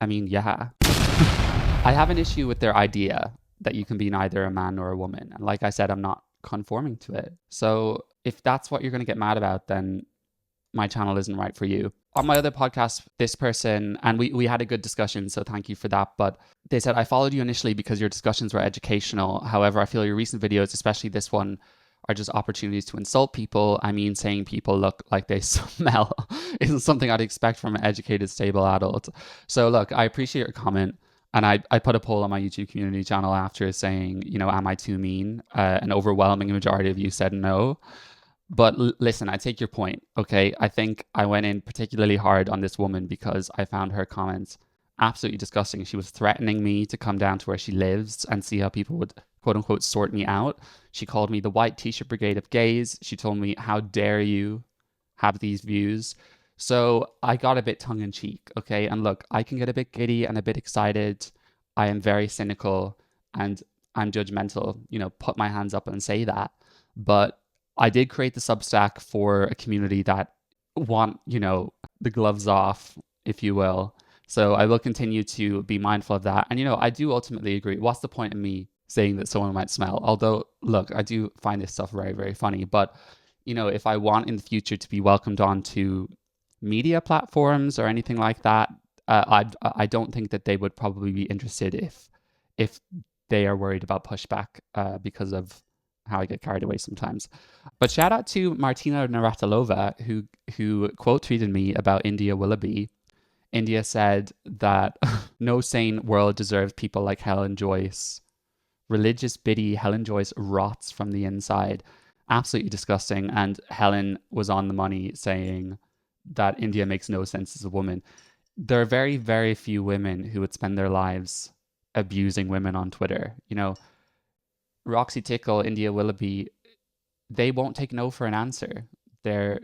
I mean, yeah. I have an issue with their idea that you can be neither a man nor a woman. And like I said, I'm not conforming to it. So if that's what you're going to get mad about, then my channel isn't right for you. On my other podcast, this person, and we had a good discussion, so thank you for that, but they said, I followed you initially because your discussions were educational. However, I feel your recent videos, especially this one, are just opportunities to insult people. I mean, saying people look like they smell isn't something I'd expect from an educated, stable adult. So look, I appreciate your comment. And I put a poll on my YouTube community channel after saying, you know, am I too mean? An overwhelming majority of you said no. But listen, I take your point, okay? I think I went in particularly hard on this woman because I found her comments absolutely disgusting. She was threatening me to come down to where she lives and see how people would, quote unquote, sort me out. She called me the white t-shirt brigade of gays. She told me, how dare you have these views? So I got a bit tongue-in-cheek, okay? And look, I can get a bit giddy and a bit excited. I am very cynical and I'm judgmental, you know, put my hands up and say that. But I did create the Substack for a community that want, you know, the gloves off, if you will. So I will continue to be mindful of that. And, you know, I do ultimately agree. What's the point of me saying that someone might smell? Although, look, I do find this stuff very, very funny. But, you know, if I want in the future to be welcomed onto media platforms or anything like that, I don't think that they would probably be interested if they are worried about pushback because of how I get carried away sometimes. But shout out to Martina Navratilova who quote tweeted me about India Willoughby. India said that no sane world deserves people like Helen Joyce. Religious biddy Helen Joyce rots from the inside. Absolutely disgusting. And Helen was on the money saying that India makes no sense as a woman. There are very, very few women who would spend their lives abusing women on Twitter. You know, Roxy Tickle, India Willoughby, they won't take no for an answer.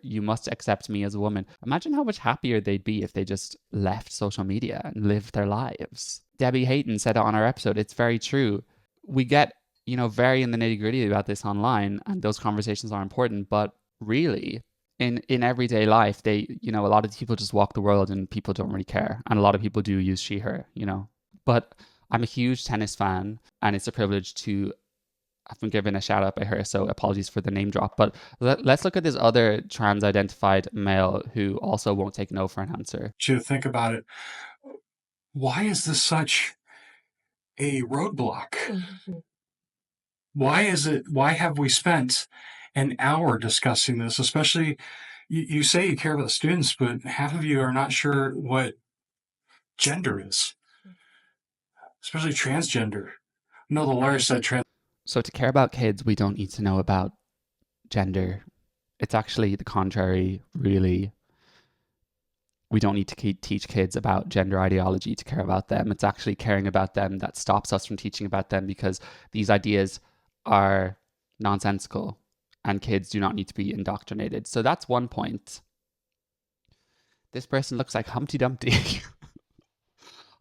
You must accept me as a woman. Imagine how much happier they'd be if they just left social media and lived their lives. Debbie Hayton said it on our episode. It's very true. We get, you know, very in the nitty gritty about this online, and those conversations are important. But really, in everyday life, you know, a lot of people just walk the world and people don't really care. And a lot of people do use she, her, you know. But I'm a huge tennis fan, and it's a privilege to I've been given a shout out by her, so apologies for the name drop. But let's look at this other trans-identified male who also won't take no for an answer. To think about it, why is this such a roadblock? Mm-hmm. Why have we spent an hour discussing this? Especially, you say you care about the students, but half of you are not sure what gender is, especially transgender. No, the lawyer said trans. So to care about kids, we don't need to know about gender. It's actually the contrary, really. We don't need to teach kids about gender ideology to care about them. It's actually caring about them that stops us from teaching about them, because these ideas are nonsensical and kids do not need to be indoctrinated. So that's one point. This person looks like Humpty Dumpty.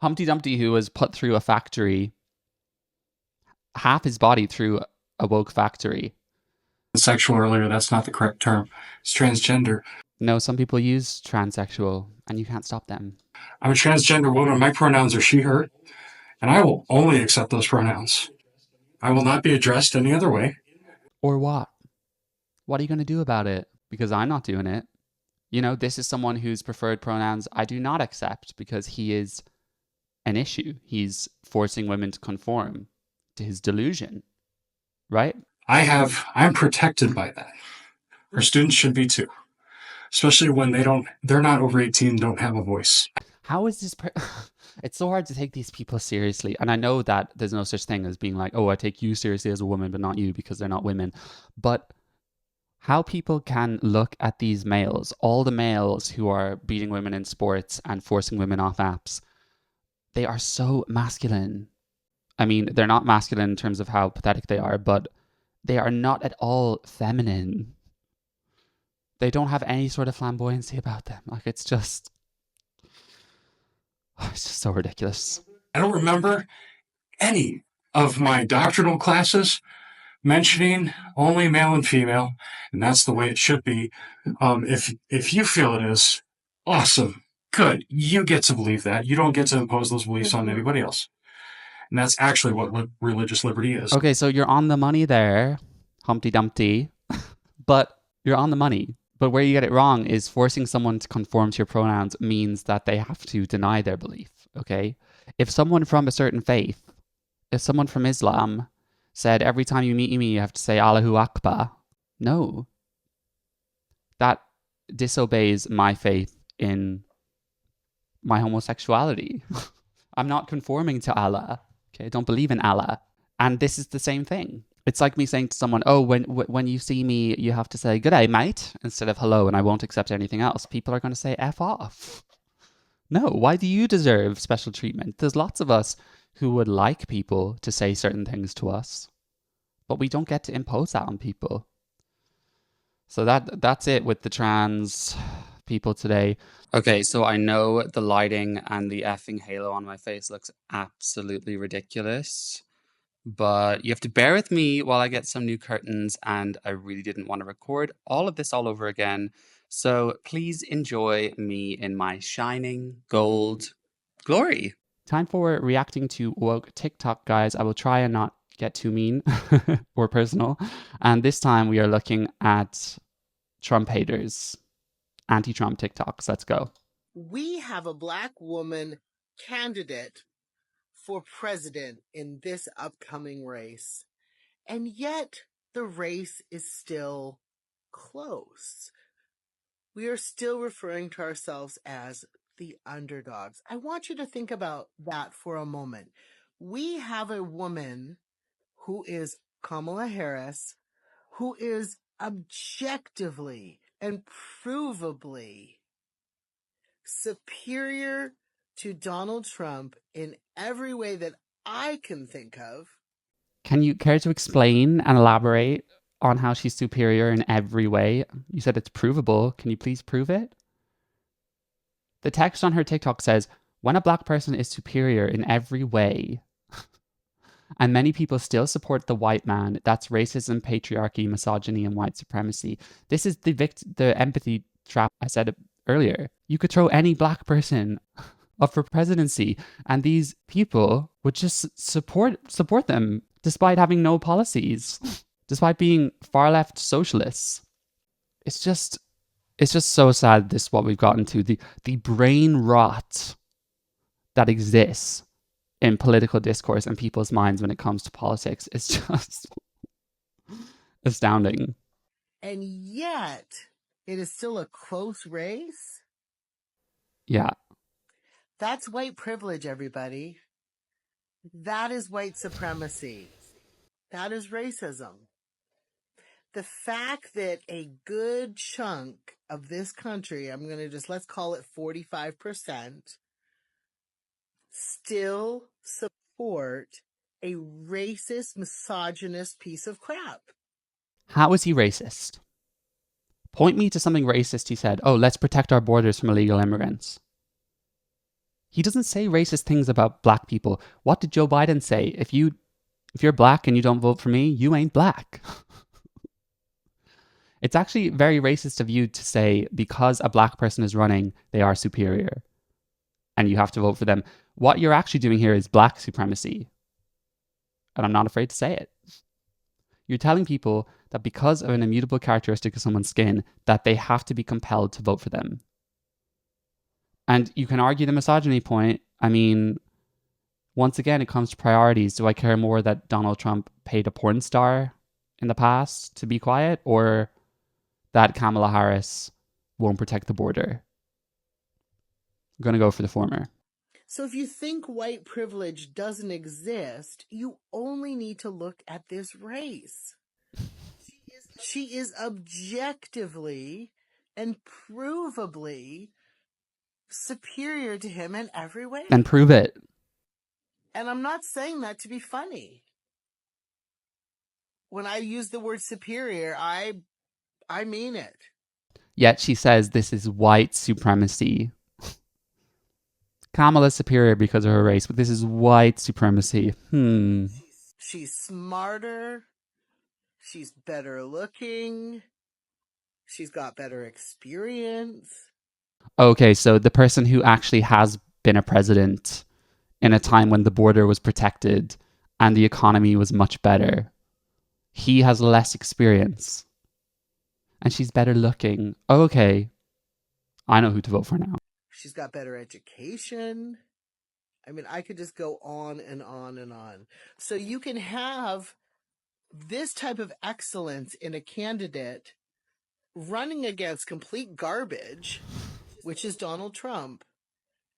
Humpty Dumpty, who was put through a factory, half his body through a woke factory. Sexual earlier, that's not the correct term. It's transgender. No, some people use transsexual and you can't stop them. I'm a transgender woman. My pronouns are she, her, and I will only accept those pronouns. I will not be addressed any other way. Or what? What are you going to do about it? Because I'm not doing it. You know, this is someone whose preferred pronouns I do not accept because he is an issue. He's forcing women to conform to his delusion, right? I'm protected by that. Our students should be too, especially when they're not over 18, don't have a voice. How is this? It's so hard to take these people seriously. And I know that there's no such thing as being like, oh, I take you seriously as a woman, but not you because they're not women. But how people can look at these males, all the males who are beating women in sports and forcing women off apps, they are so masculine. I mean, they're not masculine in terms of how pathetic they are, but They are not at all feminine. They don't have any sort of flamboyancy about them. Like, it's just so ridiculous. I don't remember any of my doctrinal classes mentioning only male and female, and that's the way it should be. If you feel it is, awesome, good. You get to believe that. You don't get to impose those beliefs on anybody else. And that's actually what religious liberty is. Okay, so you're on the money there, Humpty Dumpty, but you're on the money. But where you get it wrong is forcing someone to conform to your pronouns means that they have to deny their belief, okay? If someone from a certain faith, if someone from Islam said every time you meet me you have to say Allahu Akbar, no. That disobeys my faith in my homosexuality. I'm not conforming to Allah, okay? I don't believe in Allah. And this is the same thing. It's like me saying to someone, oh, when you see me, you have to say, good day, mate, instead of hello, and I won't accept anything else. People are going to say, F off. No, why do you deserve special treatment? There's lots of us who would like people to say certain things to us, but we don't get to impose that on people. So that's it with the trans people today. Okay, so I know the lighting and the effing halo on my face looks absolutely ridiculous. But you have to bear with me while I get some new curtains, and I really didn't want to record all of this all over again. So please enjoy me in my shining gold glory. Time for reacting to woke TikTok, guys. I will try and not get too mean or personal. And this time we are looking at Trump haters, anti-Trump TikToks. Let's go. We have a Black woman candidate for president in this upcoming race, and yet the race is still close. We are still referring to ourselves as the underdogs. I want you to think about that for a moment. We have a woman who is Kamala Harris, who is objectively and provably superior to Donald Trump in every way that I can think of. Can you care to explain and elaborate on how she's superior in every way? You said it's provable. Can you please prove it? The text on her TikTok says, when a Black person is superior in every way, and many people still support the white man, that's racism, patriarchy, misogyny, and white supremacy. This is the empathy trap I said earlier. You could throw any Black person up for presidency, and these people would just support them, despite having no policies, despite being far left socialists. It's just so sad. This is what we've gotten to, the brain rot that exists in political discourse and people's minds when it comes to politics. It's just astounding. And yet, it is still a close race. Yeah. That's white privilege, everybody. That is white supremacy. That is racism. The fact that a good chunk of this country, I'm going to let's call it 45%, still support a racist, misogynist piece of crap. How is he racist? Point me to something racist he said. Oh, let's protect our borders from illegal immigrants. He doesn't say racist things about Black people. What did Joe Biden say? If you're Black and you don't vote for me, you ain't Black. It's actually very racist of you to say because a Black person is running, they are superior and you have to vote for them. What you're actually doing here is Black supremacy. And I'm not afraid to say it. You're telling people that because of an immutable characteristic of someone's skin, that they have to be compelled to vote for them. And you can argue the misogyny point. I mean, once again, it comes to priorities. Do I care more that Donald Trump paid a porn star in the past to be quiet, or that Kamala Harris won't protect the border? I'm going to go for the former. So if you think white privilege doesn't exist, you only need to look at this race. She is objectively and provably superior to him in every way. And prove it. And I'm not saying that to be funny when I use the word superior, I mean it. Yet she says this is white supremacy. Kamala's superior because of her race, but this is white supremacy. She's smarter. She's better looking. She's got better experience. Okay, so the person who actually has been a president in a time when the border was protected and the economy was much better, he has less experience. And she's better looking. Okay, I know who to vote for now. She's got better education. I mean, I could just go on and on and on. So you can have this type of excellence in a candidate running against complete garbage, which is Donald Trump,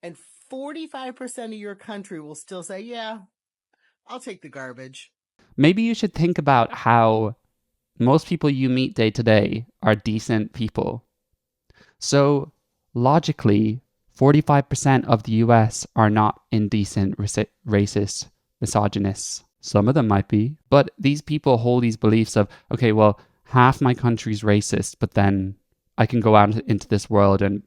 and 45% of your country will still say, yeah, I'll take the garbage. Maybe you should think about how most people you meet day to day are decent people. So logically, 45% of the US are not indecent, racist, misogynists. Some of them might be, but these people hold these beliefs of, okay, well, half my country's racist, but then I can go out into this world and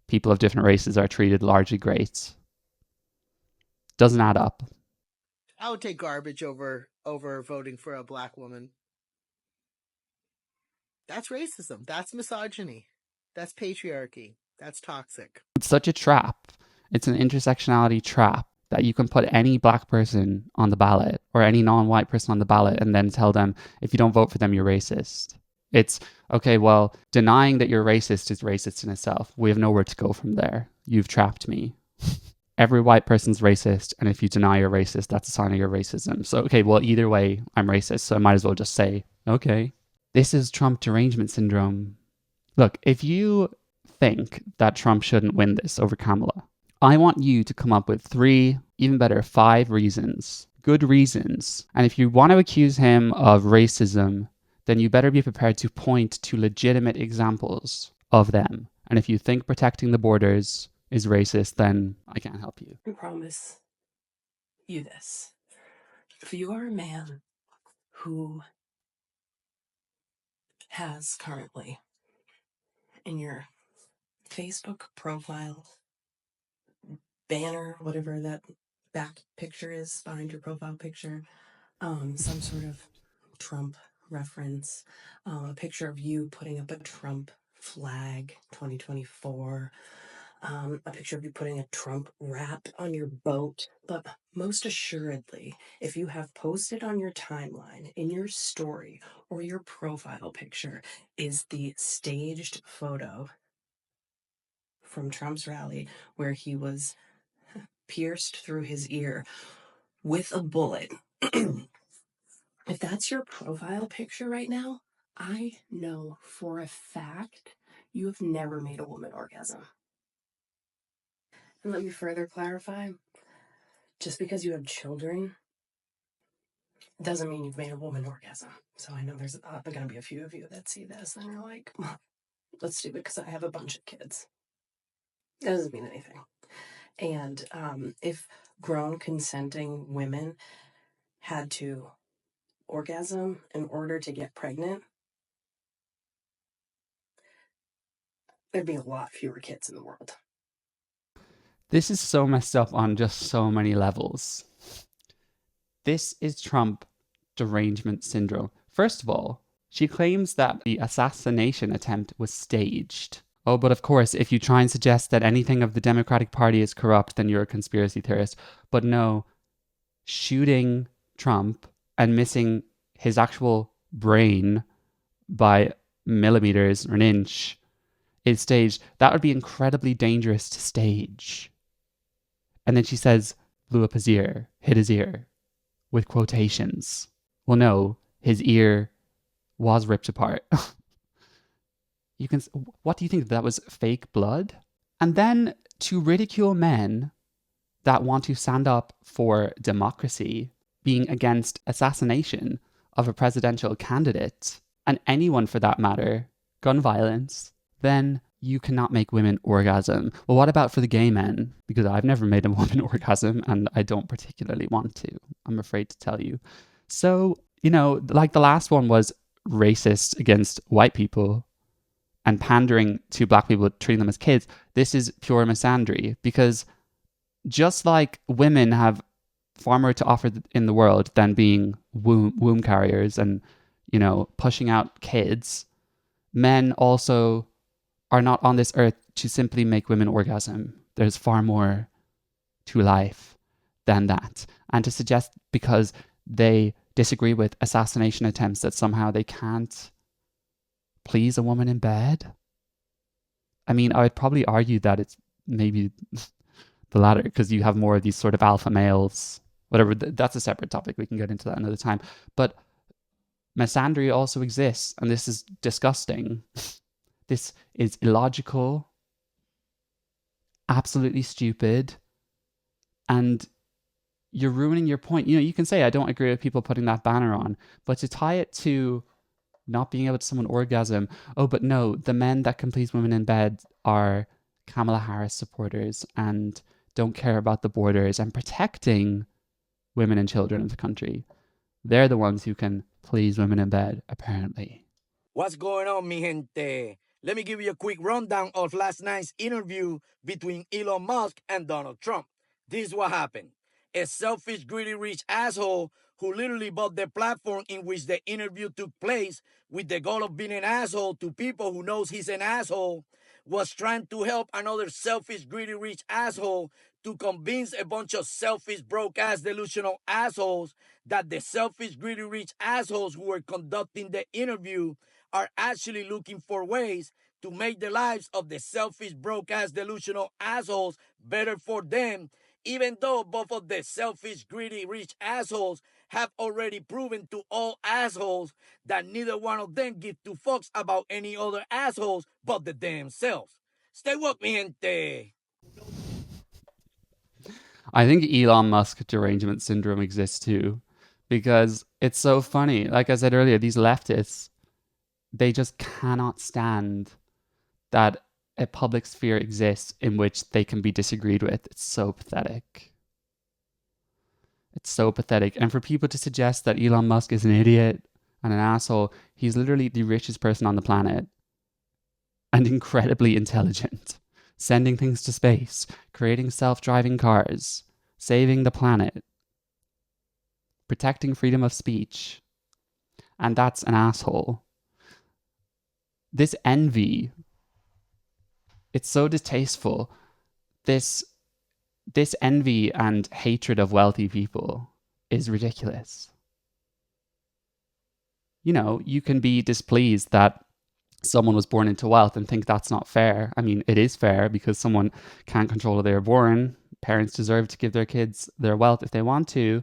people of different races are treated largely great. Doesn't add up. I would take garbage over voting for a black woman. That's racism. That's misogyny. That's patriarchy. That's toxic. It's such a trap. It's an intersectionality trap that you can put any black person on the ballot or any non-white person on the ballot and then tell them, if you don't vote for them, you're racist. It's, okay, well, denying that you're racist is racist in itself. We have nowhere to go from there. You've trapped me. Every white person's racist, and if you deny you're racist, that's a sign of your racism. So, okay, well, either way, I'm racist, so I might as well just say, okay. This is Trump derangement syndrome. Look, if you think that Trump shouldn't win this over Kamala, I want you to come up with 3, even better, 5 reasons, good reasons. And if you want to accuse him of racism, then you better be prepared to point to legitimate examples of them. And if you think protecting the borders is racist, then I can't help you. I promise you this. If you are a man who has currently in your Facebook profile banner, whatever that back picture is behind your profile picture, some sort of Trump reference, a picture of you putting up a Trump flag 2024, a picture of you putting a Trump wrap on your boat. But most assuredly, if you have posted on your timeline, in your story, or your profile picture is the staged photo from Trump's rally where he was pierced through his ear with a bullet. If that's your profile picture right now, I know for a fact you have never made a woman orgasm. And let me further clarify, just because you have children doesn't mean you've made a woman orgasm. So I know there's going to be a few of you that see this and are like, well, that's stupid because I have a bunch of kids. That doesn't mean anything. And if grown consenting women had to orgasm in order to get pregnant, there'd be a lot fewer kids in the world. This is so messed up on just so many levels. This is Trump derangement syndrome. First of all, she claims that the assassination attempt was staged. Oh, but of course, if you try and suggest that anything of the Democratic Party is corrupt, then you're a conspiracy theorist. But no, shooting Trump and missing his actual brain by millimeters or an inch is staged. That would be incredibly dangerous to stage. And then she says, blew up his ear, hit his ear, with quotations. Well, no, his ear was ripped apart. What do you think? That was fake blood? And then to ridicule men that want to stand up for democracy, being against assassination of a presidential candidate, and anyone for that matter, gun violence, then you cannot make women orgasm. Well, what about for the gay men? Because I've never made a woman orgasm and I don't particularly want to. I'm afraid to tell you. So you know, like the last one was racist against white people and pandering to black people, treating them as kids. This is pure misandry, because just like women have far more to offer in the world than being womb carriers and, you know, pushing out kids, men also are not on this earth to simply make women orgasm. There's far more to life than that. And to suggest because they disagree with assassination attempts that somehow they can't please a woman in bed. I mean, I would probably argue that it's maybe the latter, because you have more of these sort of alpha males, whatever. That's a separate topic. We can get into that another time. But misandry also exists, and this is disgusting. This is illogical, absolutely stupid, and you're ruining your point. You know, you can say, I don't agree with people putting that banner on, but to tie it to not being able to summon orgasm, oh, but no, the men that can please women in bed are Kamala Harris supporters and don't care about the borders and protecting women and children of the country. They're the ones who can please women in bed, apparently. What's going on, mi gente? Let me give you a quick rundown of last night's interview between Elon Musk and Donald Trump. This is what happened. A selfish, greedy, rich asshole who literally bought the platform in which the interview took place with the goal of being an asshole to people who knows he's an asshole, was trying to help another selfish, greedy, rich asshole to convince a bunch of selfish, broke-ass, delusional assholes that the selfish, greedy, rich assholes who were conducting the interview are actually looking for ways to make the lives of the selfish, broke-ass, delusional assholes better for them, even though both of the selfish, greedy, rich assholes have already proven to all assholes that neither one of them give two fucks about any other assholes but the damn selves. Stay woke, mi gente. I think Elon Musk derangement syndrome exists too, because it's so funny. Like I said earlier, these leftists, they just cannot stand that a public sphere exists in which they can be disagreed with. It's so pathetic. It's so pathetic. And for people to suggest that Elon Musk is an idiot and an asshole, he's literally the richest person on the planet and incredibly intelligent, sending things to space, creating self-driving cars, saving the planet, protecting freedom of speech. And that's an asshole. This envy, it's so distasteful. This envy and hatred of wealthy people is ridiculous. You know, you can be displeased that someone was born into wealth and think that's not fair. I mean, it is fair because someone can't control how they were born. Parents deserve to give their kids their wealth if they want to,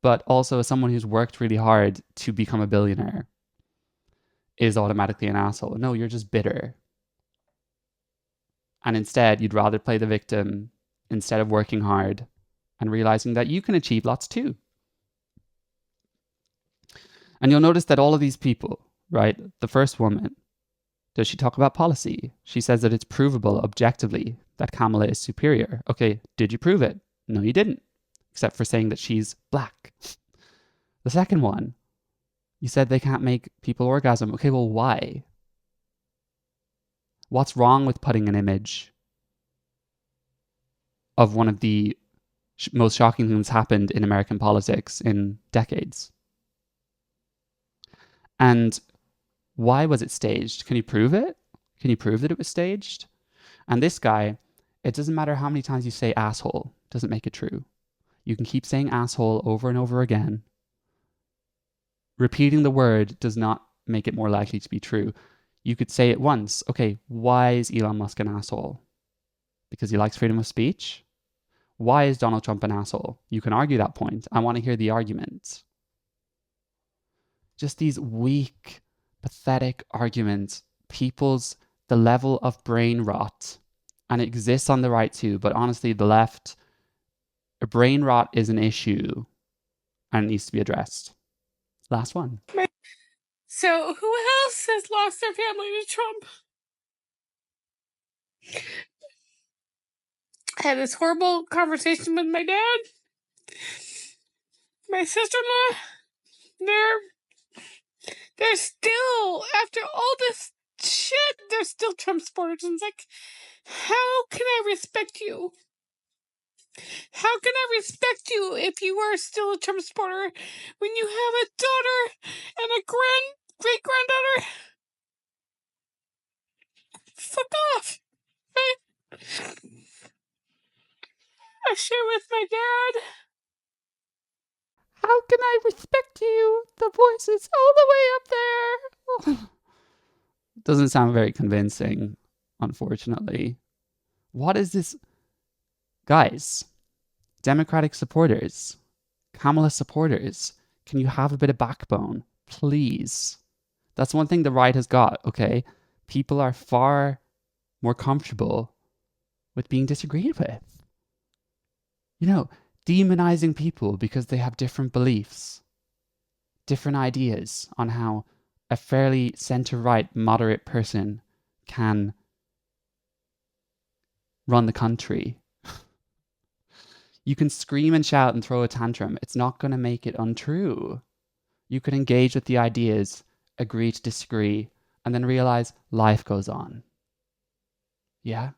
but also as someone who's worked really hard to become a billionaire is automatically an asshole. No, you're just bitter. And instead, you'd rather play the victim instead of working hard and realizing that you can achieve lots too. And you'll notice that all of these people, right? The first woman, does she talk about policy? She says that it's provable objectively that Kamala is superior. Okay, did you prove it? No, you didn't, except for saying that she's black. The second one, you said they can't make people orgasm. Okay, well, why? What's wrong with putting an image of one of the most shocking things happened in American politics in decades? And why was it staged? Can you prove it? Can you prove that it was staged? And this guy, it doesn't matter how many times you say asshole, doesn't make it true. You can keep saying asshole over and over again. Repeating the word does not make it more likely to be true. You could say it once. Okay, why is Elon Musk an asshole? Because he likes freedom of speech? Why is Donald Trump an asshole? You can argue that point. I want to hear the argument. Just these weak, pathetic arguments. The level of brain rot, and it exists on the right too, but honestly, the left, brain rot is an issue and it needs to be addressed. Last one. So, who else has lost their family to Trump? I had this horrible conversation with my dad, my sister-in-law. They're still, after all this shit, they're still Trump supporters. And it's like, how can I respect you? How can I respect you if you are still a Trump supporter when you have a daughter and a great-granddaughter? Fuck off. I share with my dad. How can I respect you? The voice is all the way up there. Doesn't sound very convincing, unfortunately. What is this? Guys, Democratic supporters, Kamala supporters, can you have a bit of backbone? Please. That's one thing the right has got, okay? People are far more comfortable with being disagreed with. You know, demonizing people because they have different beliefs, different ideas on how a fairly center-right moderate person can run the country. You can scream and shout and throw a tantrum. It's not going to make it untrue. You can engage with the ideas, agree to disagree, and then realize life goes on. Yeah?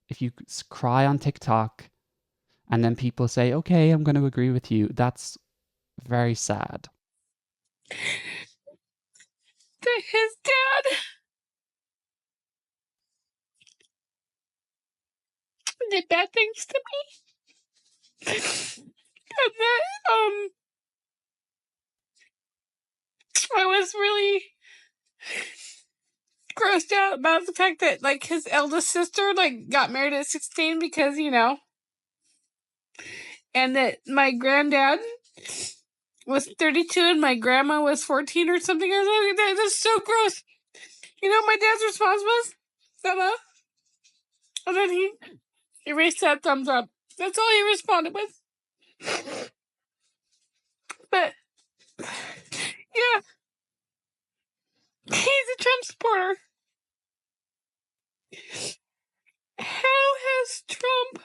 If you cry on TikTok and then people say, okay, I'm going to agree with you, that's very sad. His dad did bad things to me. And then, I was really grossed out about the fact that, like, his eldest sister, like, got married at 16 because, you know, and that my granddad was 32 and my grandma was 14 or something. I was like, that's so gross. You know what my dad's response was? Thumb up. And then he erased that thumbs up. That's all he responded with. But, yeah. He's a Trump supporter. How has Trump...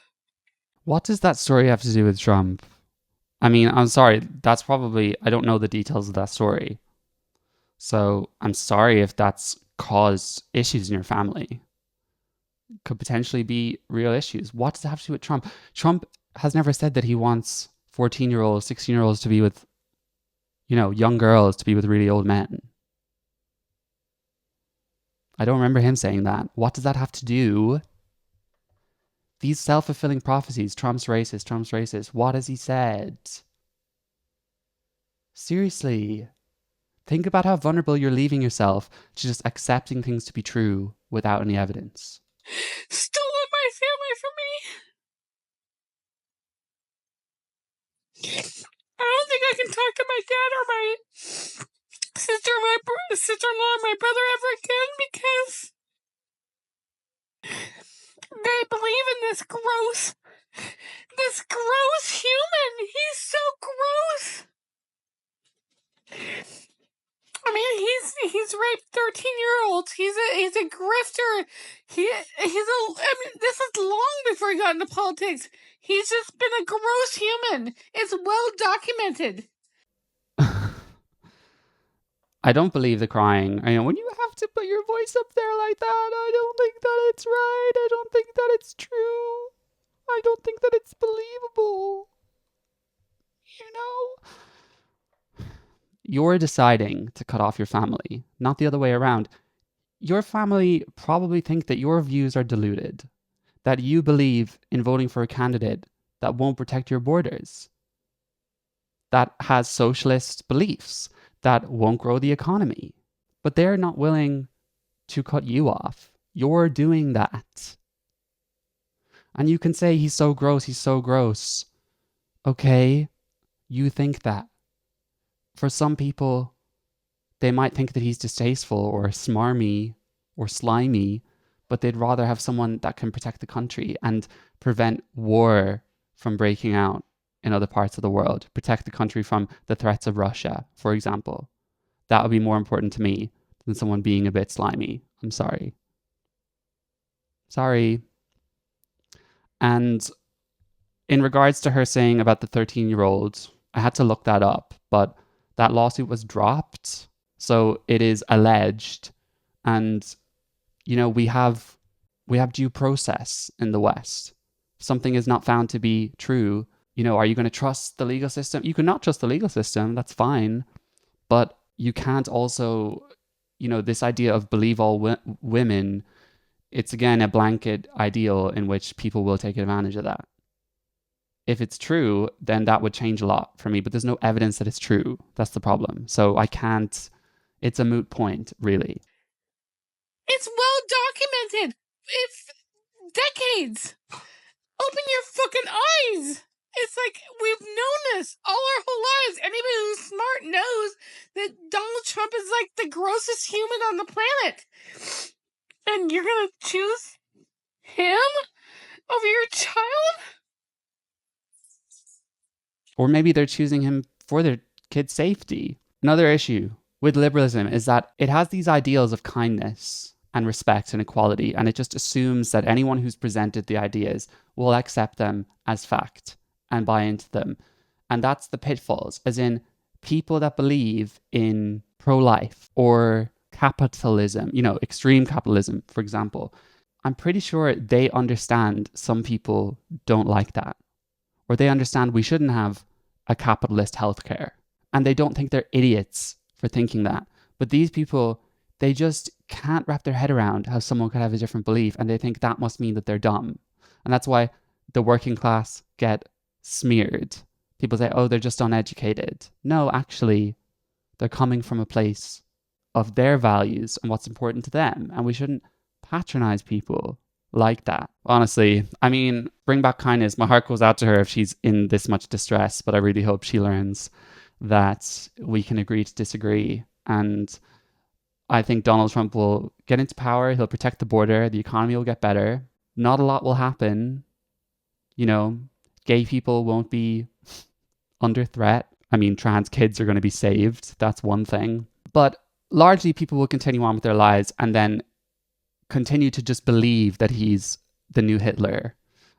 What does that story have to do with Trump? I mean, I'm sorry, that's probably... I don't know the details of that story. So I'm sorry if that's caused issues in your family. Could potentially be real issues. What does that have to do with Trump? Trump has never said that he wants 14-year-olds, 16-year-olds to be with, you know, young girls to be with really old men. I don't remember him saying that. What does that have to do? These self-fulfilling prophecies, Trump's racist, Trump's racist. What has he said? Seriously. Think about how vulnerable you're leaving yourself to just accepting things to be true without any evidence. Stolen my family from me. I don't think I can talk to my dad or my sister-in-law or my brother ever again because they believe in this gross human. He's so gross. I mean, he's raped 13-year-olds. He's a grifter. I mean, this is long before he got into politics. He's just been a gross human. It's well documented. I don't believe the crying. I know when you have to put your voice up there like that, I don't think that it's right. I don't think that it's true. I don't think that it's believable. You know? You're deciding to cut off your family, not the other way around. Your family probably think that your views are diluted, that you believe in voting for a candidate that won't protect your borders, that has socialist beliefs, that won't grow the economy. But they're not willing to cut you off. You're doing that. And you can say, he's so gross, he's so gross. Okay, you think that. For some people, they might think that he's distasteful or smarmy or slimy, but they'd rather have someone that can protect the country and prevent war from breaking out in other parts of the world, protect the country from the threats of Russia, for example. That would be more important to me than someone being a bit slimy. I'm sorry. Sorry. And in regards to her saying about the 13-year-old, I had to look that up, but that lawsuit was dropped. So it is alleged, and we have due process in the West. If something is not found to be true, are you going to trust the legal system? You can not trust the legal system, that's fine, but you can't also, this idea of believe all women, it's again a blanket ideal in which people will take advantage of that. If it's true, then that would change a lot for me, but there's no evidence that it's true. That's the problem. So it's a moot point, really. It's well documented. It's decades. Open your fucking eyes. It's like we've known this all our whole lives. Anybody who's smart knows that Donald Trump is like the grossest human on the planet. And you're going to choose him over your child? Or maybe they're choosing him for their kids' safety. Another issue with liberalism is that it has these ideals of kindness and respect and equality, and it just assumes that anyone who's presented the ideas will accept them as fact and buy into them. And that's the pitfalls, as in people that believe in pro-life or capitalism, extreme capitalism, for example. I'm pretty sure they understand some people don't like that, or they understand we shouldn't have a capitalist healthcare, and they don't think they're idiots for thinking that. But these people, they just can't wrap their head around how someone could have a different belief, and they think that must mean that they're dumb. And that's why the working class get smeared. People say, oh, they're just uneducated. No, actually, they're coming from a place of their values and what's important to them, and we shouldn't patronize people like that. Honestly, bring back kindness. My heart goes out to her if she's in this much distress, but I really hope she learns that we can agree to disagree. And I think Donald Trump will get into power. He'll protect the border. The economy will get better. Not a lot will happen. Gay people won't be under threat. Trans kids are going to be saved. That's one thing. But largely people will continue on with their lives and then continue to just believe that he's the new Hitler.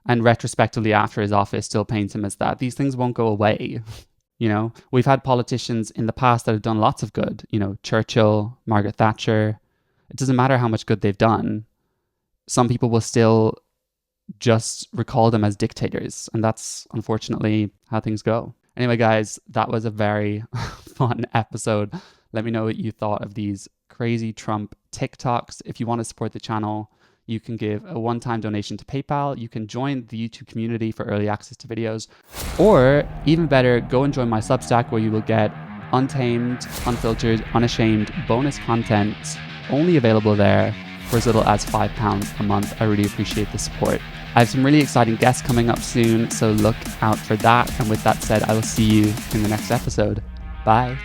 And retrospectively after his office still paints him as that. These things won't go away. We've had politicians in the past that have done lots of good. Churchill, Margaret Thatcher. It doesn't matter how much good they've done. Some people will still just recall them as dictators. And that's unfortunately how things go. Anyway, guys, that was a very fun episode. Let me know what you thought of these crazy Trump TikToks. If you want to support the channel, you can give a one-time donation to PayPal. You can join the YouTube community for early access to videos. Or even better, go and join my Substack where you will get untamed, unfiltered, unashamed bonus content only available there for as little as £5 a month. I really appreciate the support. I have some really exciting guests coming up soon, so look out for that. And with that said, I will see you in the next episode. Bye.